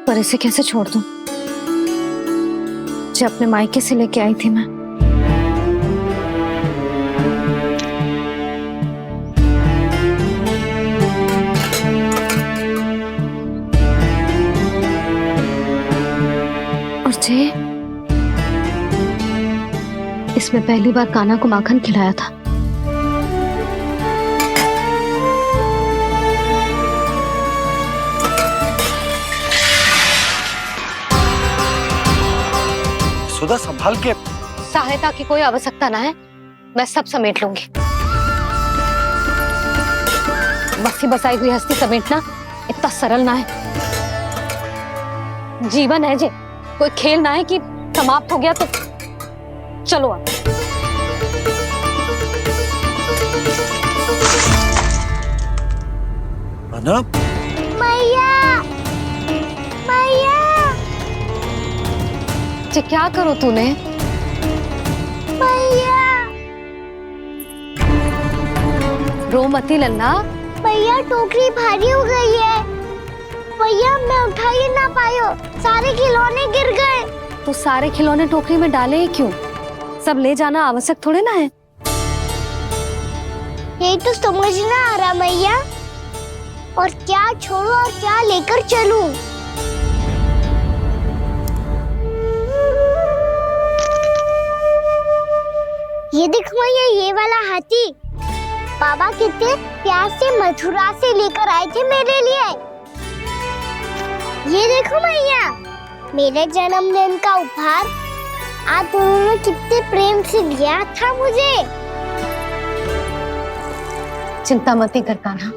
पर इसे कैसे छोड़ दूं? जो अपने मायके से लेके आई थी मैं। और जे इसमें पहली बार कान्हा को माखन खिलाया था। सुधा संभाल के। सहायता की कोई आवश्यकता ना है, मैं सब समेट लूंगी। बसी बसाई गृहस्थी समेटना इतना सरल ना है। जीवन है जे, कोई खेल ना है कि समाप्त हो गया तो चलो आप। माना, मैया, मैया। जे क्या करो तूने? मैया, रो मती लल्ला। भैया टोकरी भारी हो गई है। भैया मैं उठा ही ना पायो, सारे खिलौने गिर गए। तो सारे खिलौने टोकरी में डाले ही क्यों? सब ले जाना आवश्यक थोड़े ना है। यही तो समझ ना आ रहा मैया, और क्या छोड़ू और क्या लेकर चलूं? ये देखो मैया, ये वाला हाथी बाबा कितने प्यार से मथुरा से लेकर आए थे मेरे लिए। ये देखो मैया, मेरे जन्मदिन का उपहार आप दोनों ने कितने प्रेम से दिया था मुझे। चिंता मती कर कान्हा,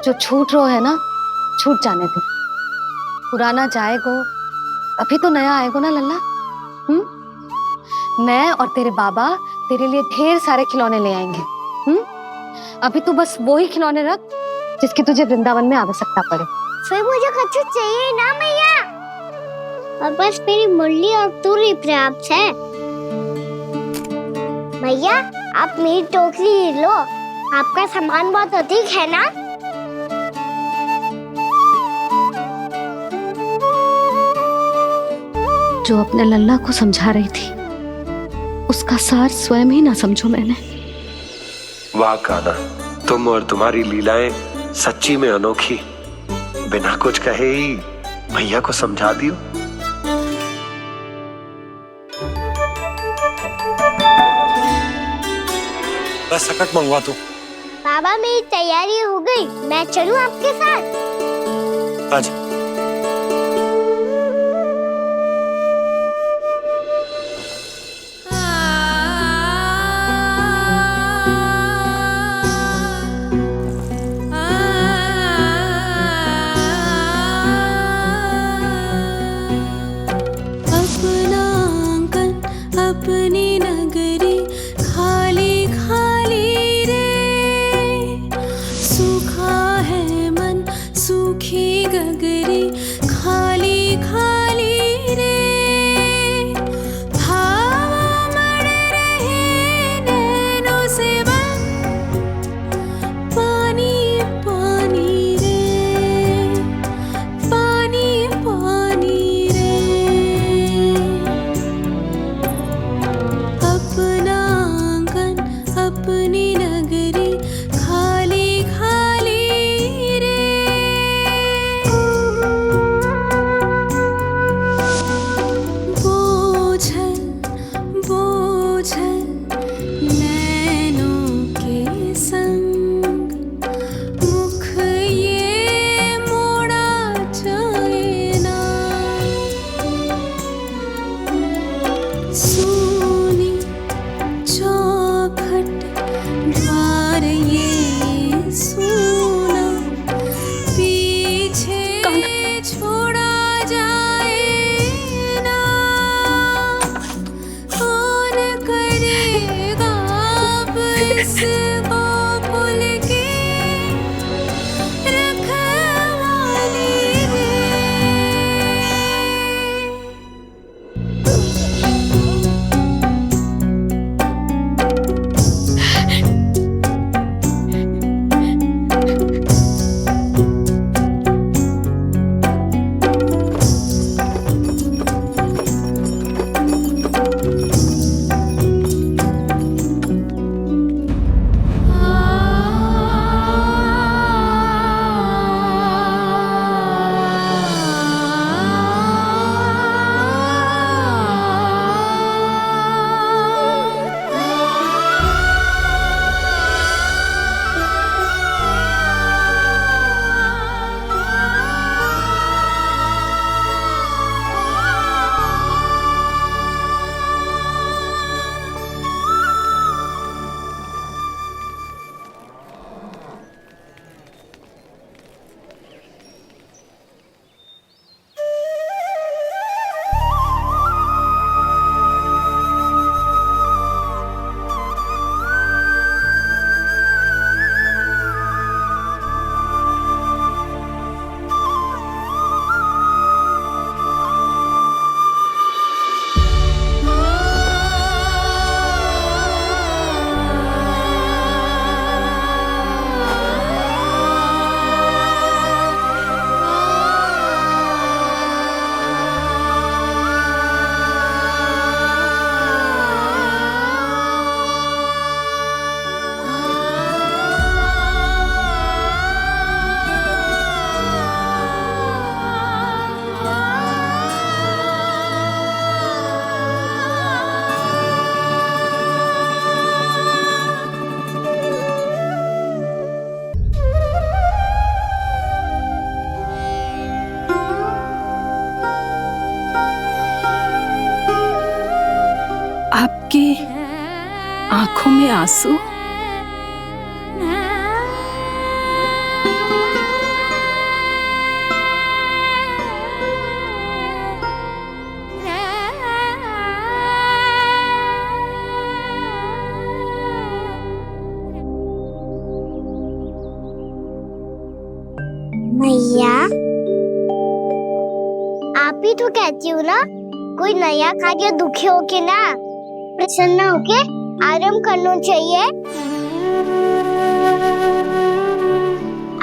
जो छूट रो है ना, छूट जाने दे। पुराना जाएगो, अभी तो नया आएगो ना लल्ला। मैं और तेरे बाबा तेरे लिए ढेर सारे खिलौने ले आएंगे। अभी तू बस वो ही खिलौने रख जिसकी तुझे वृंदावन में आवश्यकता पड़े। फिर मुझे कुछ चाहिए ना मैया, और बस मेरी मुरली और तू ही पर्याप्त है। मैया आप मेरी टोकरी लो, आपका सामान बहुत अधिक है ना। जो अपने लल्ला को समझा रही थी, उसका सार स्वयं ही ना समझो मैंने। वाह कान्हा, तुम और तुम्हारी लीलाएं सच्ची में अनोखी। बिना कुछ कहे ही भैया को समझा दियो। बस सकट मंगवा दो। बाबा मेरी तैयारी हो गई, मैं चलूं आपके साथ? आजा। अपनी नगरी खाली खाली रे, सूखा है मन सूखी गगरी खाली खाली रे, भाव मर रहे नैनों से बन पानी पानी रे, पानी पानी रे। अपना आंगन अपनी नगरी खाली खाली रे। आंसू। मैया, आप ही तो कहती हो ना, कोई नया कार्य दुखी होके ना प्रसन्न होके आराम करना चाहिए।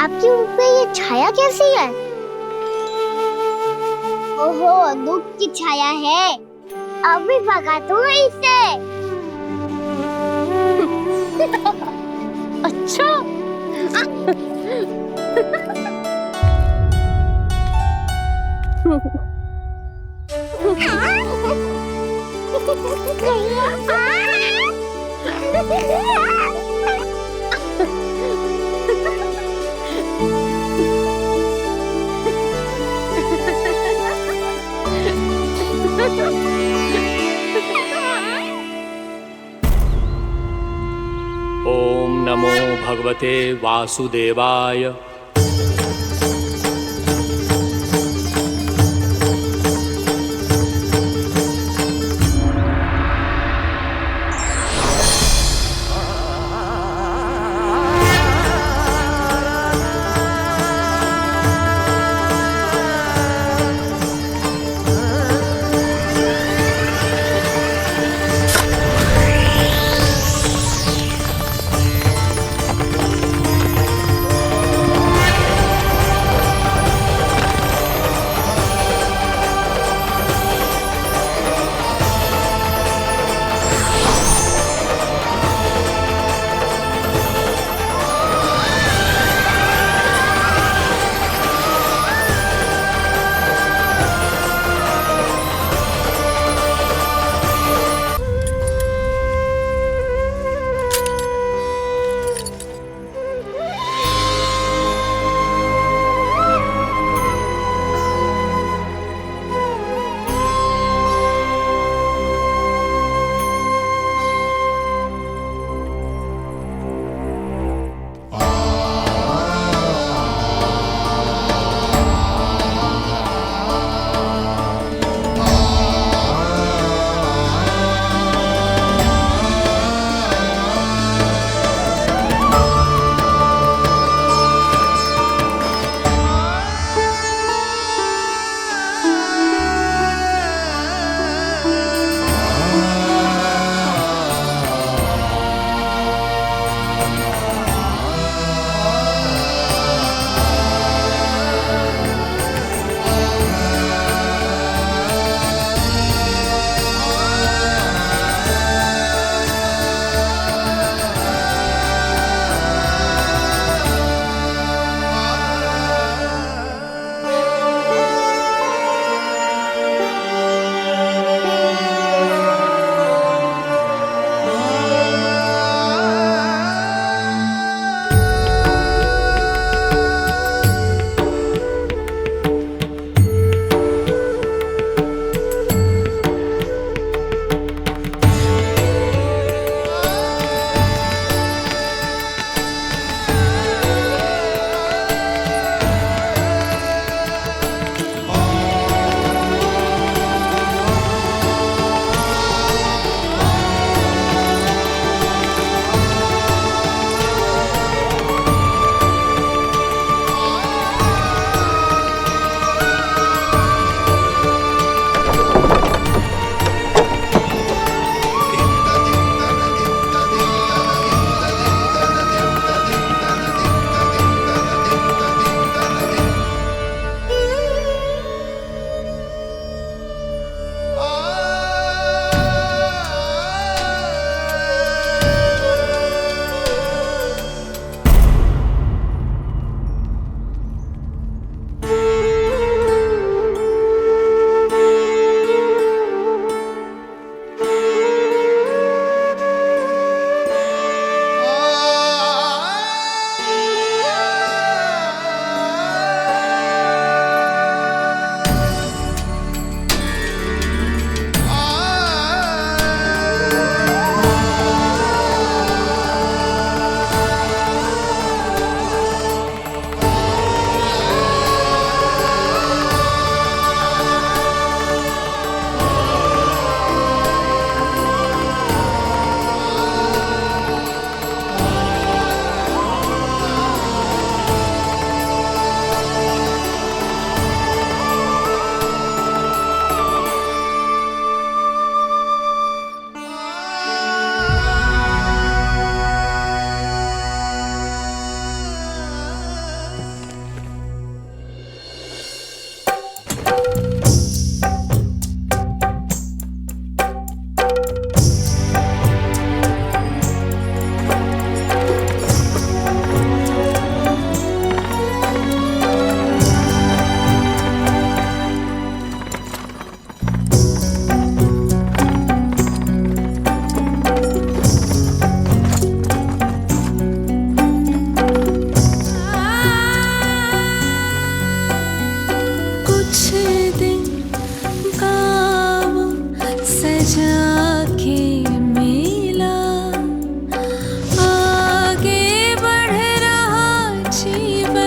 आपकी मुख पे ये छाया कैसी है? ओहो, दुख की छाया है। अभी भगा दो इसे। अच्छा। ओम नमो भगवते वासुदेवाय।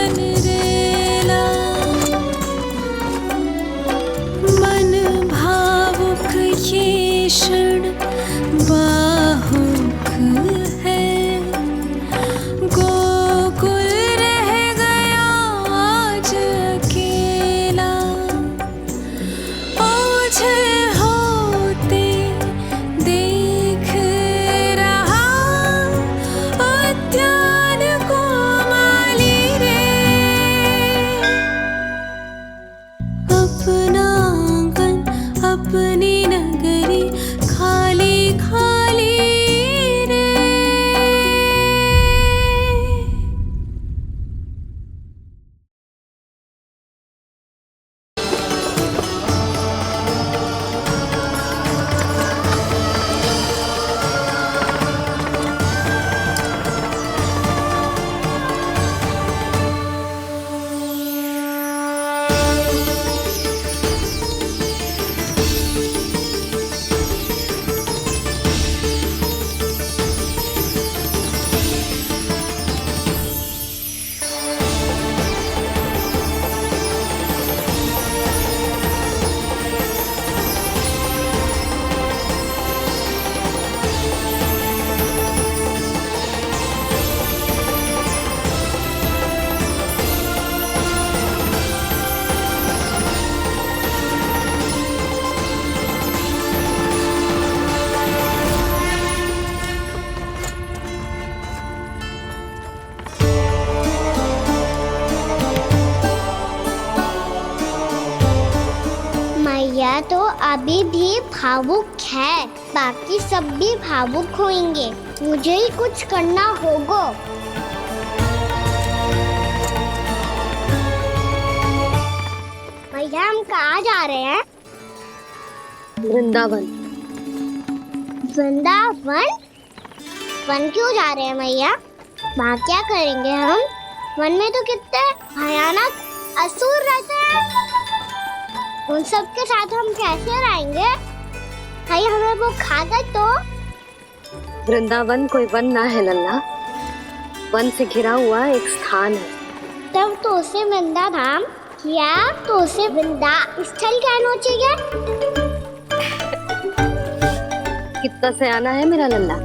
मन रेला मन भावुक ये क्षण बाहुक है गोकुल रह गया आज अकेला ओझल होते देख रहा उद्यान को माली रे अपना आंगन अपनी नगरी खाली खाली रे। मैया तो अभी भी भावुक है, बाकी सब भी भावुक होंगे। मुझे ही कुछ करना होगा। मैया हम कहाँ जा रहे हैं? वृंदावन। वृंदावन? वन क्यों जा रहे हैं मैया? वहाँ क्या करेंगे हम? वन में तो कितने भयानक असुर रहते हैं। उन सब के साथ हम कैसे रहेंगे? कहीं हमें वो खा गए तो? वृंदावन कोई वन ना है लल्ला, वन से घिरा हुआ एक स्थान है। तब तो उसे वृंदा धाम या तो उसे वृंदा स्थल कहना चाहिए। कितना से आना है मेरा लल्ला?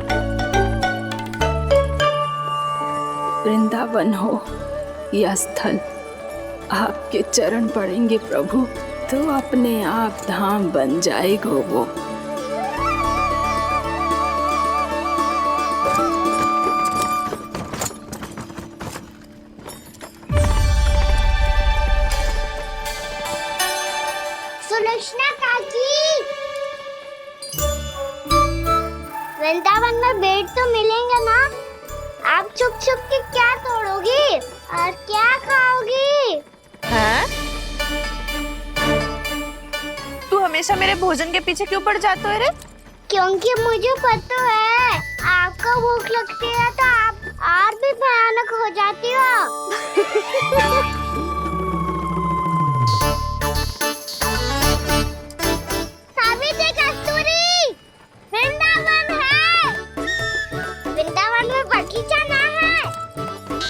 वृंदावन हो या स्थल, आपके चरण पड़ेंगे प्रभु तो अपने आप धाम बन जाएगा वो। सुलक्षणा काकी, वृंदावन में बेट तो मिलेंगे ना? आप छुप छुप के क्या तोड़ोगी और क्या खाओगी? हाँ? तू हमेशा मेरे भोजन के पीछे क्यों पड़ जाते हो रे? क्योंकि मुझे पता है आपको भूख लगती है तो आप और भी भयानक हो जाती हो। सावित्री, कस्तूरी, वृंदावन है। वृंदावन में बगीचा ना है।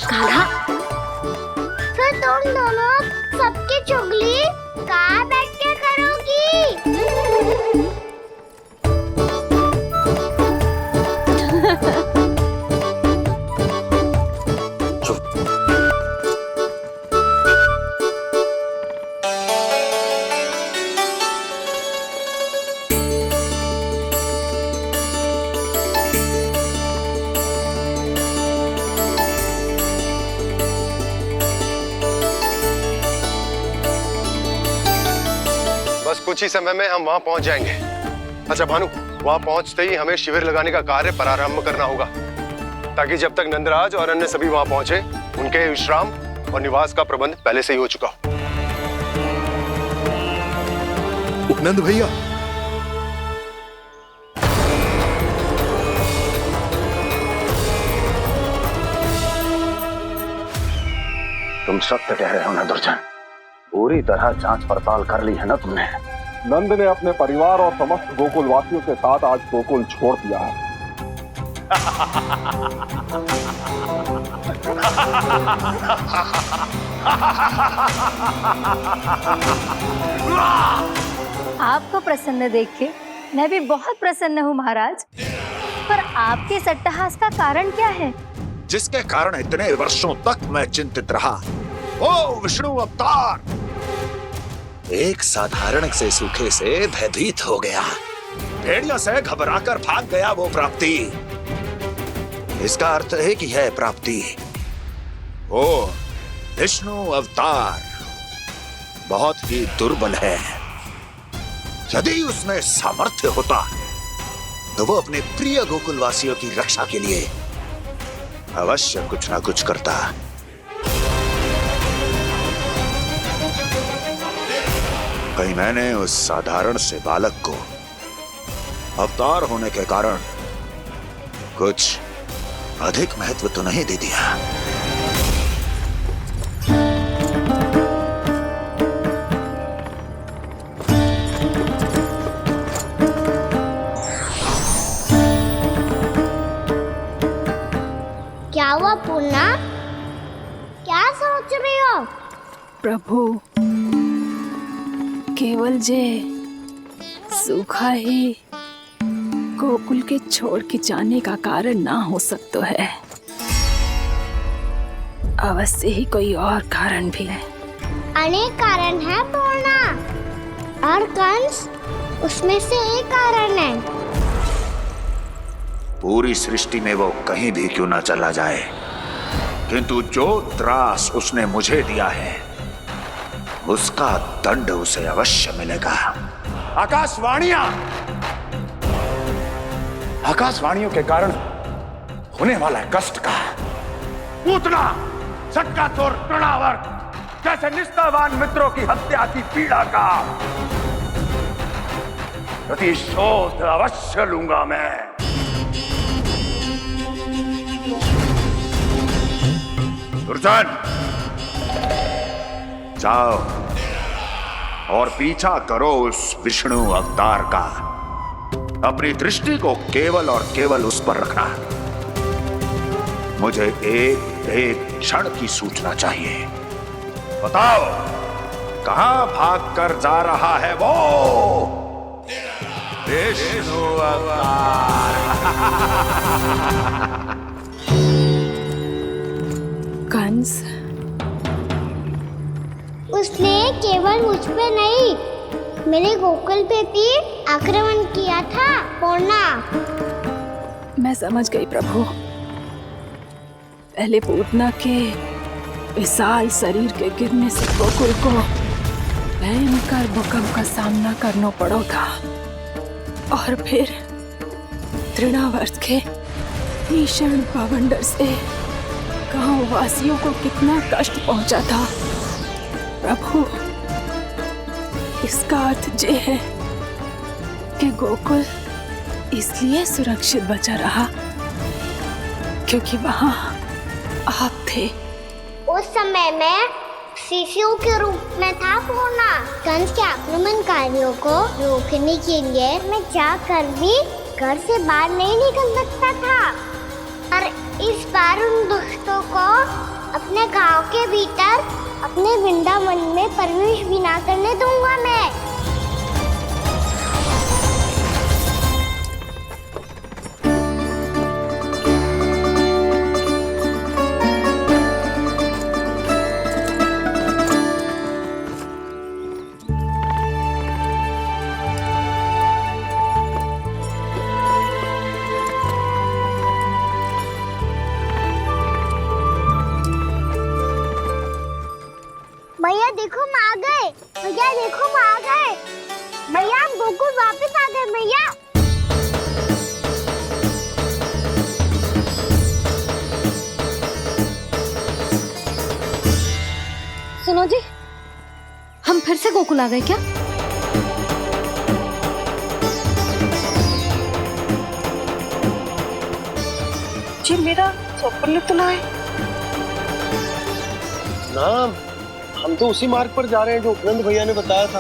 कान्हा, फिर तुम दोनों सबकी चुगली कहाँ बैठ के करोगी? बस कुछ ही समय में हम वहां पहुंच जाएंगे। अच्छा भानु, वहां पहुंचते ही हमें शिविर लगाने का कार्य प्रारंभ करना होगा, ताकि जब तक नंदराज और अन्य सभी वहां पहुंचे उनके विश्राम और निवास का प्रबंध पहले से ही हो चुका हो। उपनंद भैया, तुम सत्य कह रहे हो ना दुर्जन, पूरी तरह जांच पड़ताल कर ली है ना तुमने? नंद ने अपने परिवार और समस्त गोकुल वासियों के साथ आज गोकुल छोड़ दिया है। आपको प्रसन्न देख के मैं भी बहुत प्रसन्न हूँ महाराज। पर आपके सट्टाहास का कारण क्या है? जिसके कारण इतने वर्षों तक मैं चिंतित रहा। ओ विष्णु अवतार! एक साधारण से सूखे से भयभीत हो गया, भेड़ियों से घबराकर भाग गया वो प्राप्ति। इसका अर्थ है कि यह प्राप्ति ओ विष्णु अवतार बहुत ही दुर्बल है। यदि उसमें सामर्थ्य होता तो वो अपने प्रिय गोकुलवासियों की रक्षा के लिए अवश्य कुछ ना कुछ करता। कहीं मैंने उस साधारण से बालक को अवतार होने के कारण कुछ अधिक महत्व तो नहीं दे दिया। क्या हुआ पूर्णा? क्या सोच रही हो? प्रभु, केवल जे सूखा ही गोकुल के छोड़ के जाने का कारण ना हो सकता है। अवश्य ही कोई और कारण भी है। अनेक कारण है पूर्णा, और कंस उसमें से एक कारण है। पूरी सृष्टि में वो कहीं भी क्यों ना चला जाए, किंतु जो त्रास उसने मुझे दिया है उसका दंड उसे अवश्य मिलेगा। आकाशवाणियों के कारण होने वाला कष्ट का, पूतना, सटकासुर, तृणावर्त जैसे निष्ठावान मित्रों की हत्या की पीड़ा का प्रतिशोध अवश्य लूंगा मैं। दुर्जन, जाओ और पीछा करो उस विष्णु अवतार का। अपनी दृष्टि को केवल और केवल उस पर रखना। मुझे एक क्षण की सूचना चाहिए। बताओ, कहां भाग कर जा रहा है वो विष्णु अवतार? कंस, उसने केवल मुझ पे नहीं, मेरे गोकुल पे भी आक्रमण किया था पूर्णा। मैं समझ गई प्रभु। पहले पूतना के विशाल शरीर के गिरने से गोकुल को भयंकर भूकंप का सामना करना पड़ा था, और फिर तृणावर्त के भीषण पावंडर से गांव वासियों को कितना कष्ट पहुंचा था। प्रभु, इसका अर्थ ये है कि गोकुल इसलिए सुरक्षित बचा रहा क्योंकि वहां आप थे। उस समय मैं शिशु के रूप में था पूर्णा। कंस के आक्रमणकारियों को रोकने के लिए मैं जाकर भी घर से बाहर नहीं निकल सकता था, और इस बार उन दुष्टों को अपने गांव के भीतर, अपने वृंदावन में प्रवेश भी ना करने दूंगा मैं। भैया देखो हम आ गए, भैया देखो हम आ गए, भैया हम गोकुल वापस आ गए भैया। सुनो जी, हम फिर से गोकुल आ गए क्या? जी मेरा स्वप्न तो ना है। ना, हम तो उसी मार्ग पर जा रहे हैं जो उपनंद भैया ने बताया था।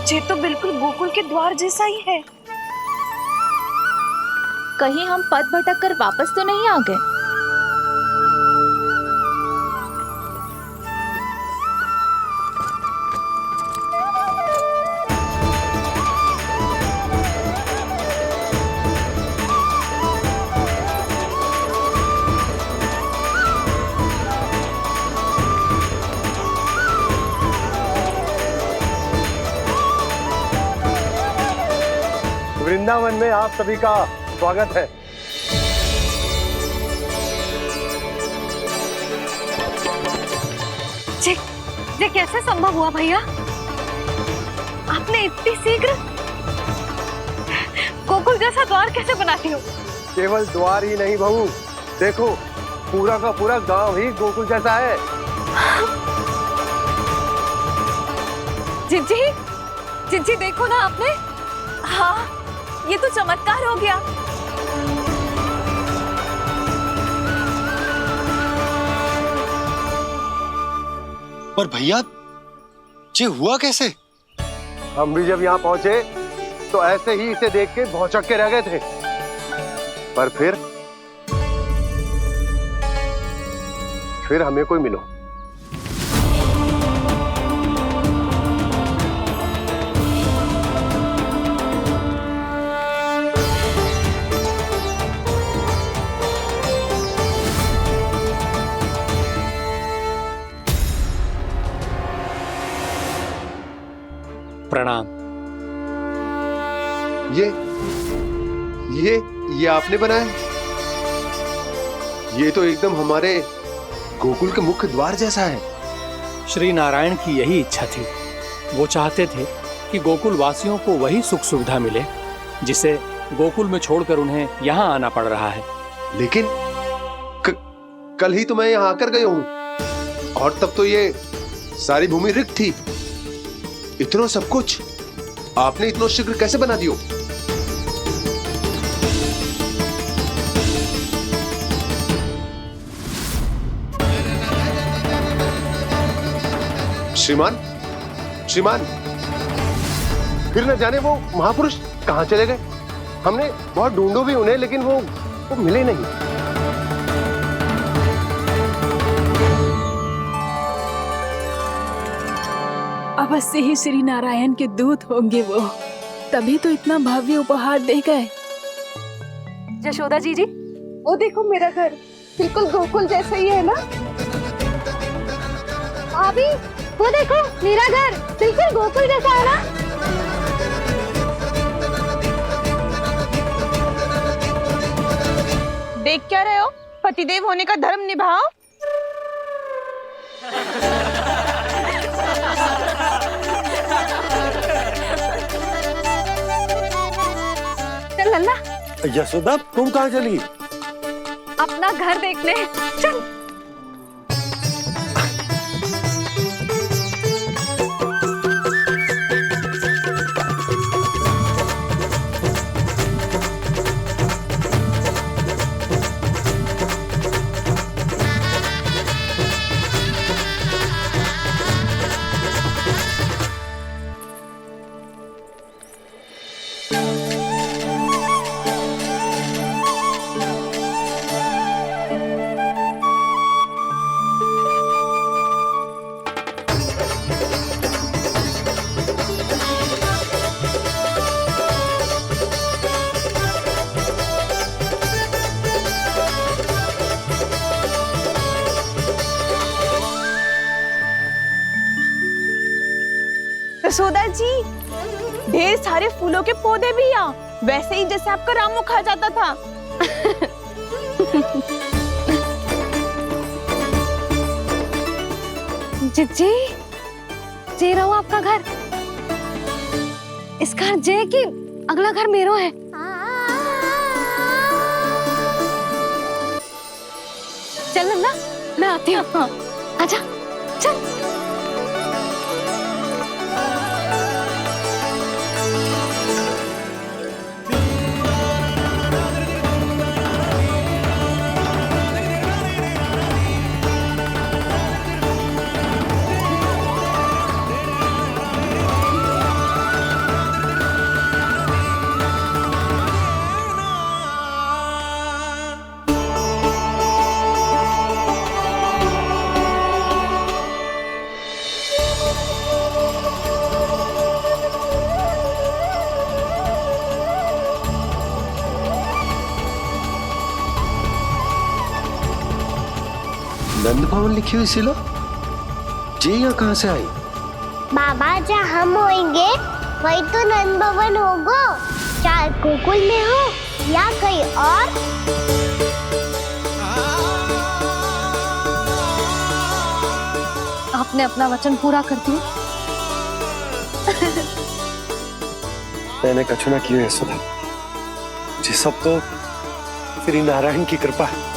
ये तो बिल्कुल गोकुल के द्वार जैसा ही है। कहीं हम पथ भटक कर वापस तो नहीं आ गए? वृंदावन में आप सभी का स्वागत है। ये कैसे संभव हुआ भैया? आपने इतनी शीघ्र गोकुल जैसा द्वार कैसे बना दिया? केवल द्वार ही नहीं बहू, देखो पूरा का पूरा गांव ही गोकुल जैसा है। जिज्जी देखो ना आपने। हाँ, ये तो चमत्कार हो गया। पर भैया ये हुआ कैसे? हम भी जब यहाँ पहुंचे तो ऐसे ही इसे देख के भौचक के रह गए थे, पर फिर हमें कोई मिलो। प्रणाम। ये आपने बनाया? ये तो एकदम हमारे गोकुल के मुख्य द्वार जैसा है। श्री नारायण की यही इच्छा थी। वो चाहते थे कि गोकुल वासियों को वही सुख सुविधा मिले जिसे गोकुल में छोड़कर उन्हें यहाँ आना पड़ रहा है। लेकिन कल ही तो मैं यहाँ आकर गया हूँ और तब तो ये सारी भूमि रिक्त थी। इतना सब कुछ आपने इतना शीघ्र कैसे बना दियो? श्रीमान, फिर न जाने वो महापुरुष कहां चले गए। हमने बहुत ढूंढो भी उन्हें, लेकिन वो मिले नहीं। अवश्य ही श्री नारायण के दूत होंगे वो, तभी तो इतना भव्य उपहार दे गए। यशोदा जी, वो देखो मेरा घर बिल्कुल गोकुल जैसा ही है ना। भाभी वो देखो मेरा घर बिल्कुल गोकुल जैसा है ना। देख क्या रहे हो? पतिदेव होने का धर्म निभाओ। चल लल्ला, यशोदा तुम कहाँ चली? अपना घर देखने चल। यशोदा जी, ढेर सारे फूलों के पौधे भी यहाँ, वैसे ही जैसे आपका रामू खा जाता था। जिज्जी, जे रहो आपका घर। इस घर जे कि अगला घर मेरो है। चल नन्ना, मैं आती हूँ। आजा, चल। वृंदावन लिखी हुई सिलो जी यहाँ कहाँ से आई? बाबा जहाँ हम होंगे वही तो नंद भवन होगा, चाहे गोकुल में हो या कहीं और। आपने अपना वचन पूरा कर दिया। मैंने कछु ना किया यशोदा, जी सब तो श्री नारायण की कृपा है।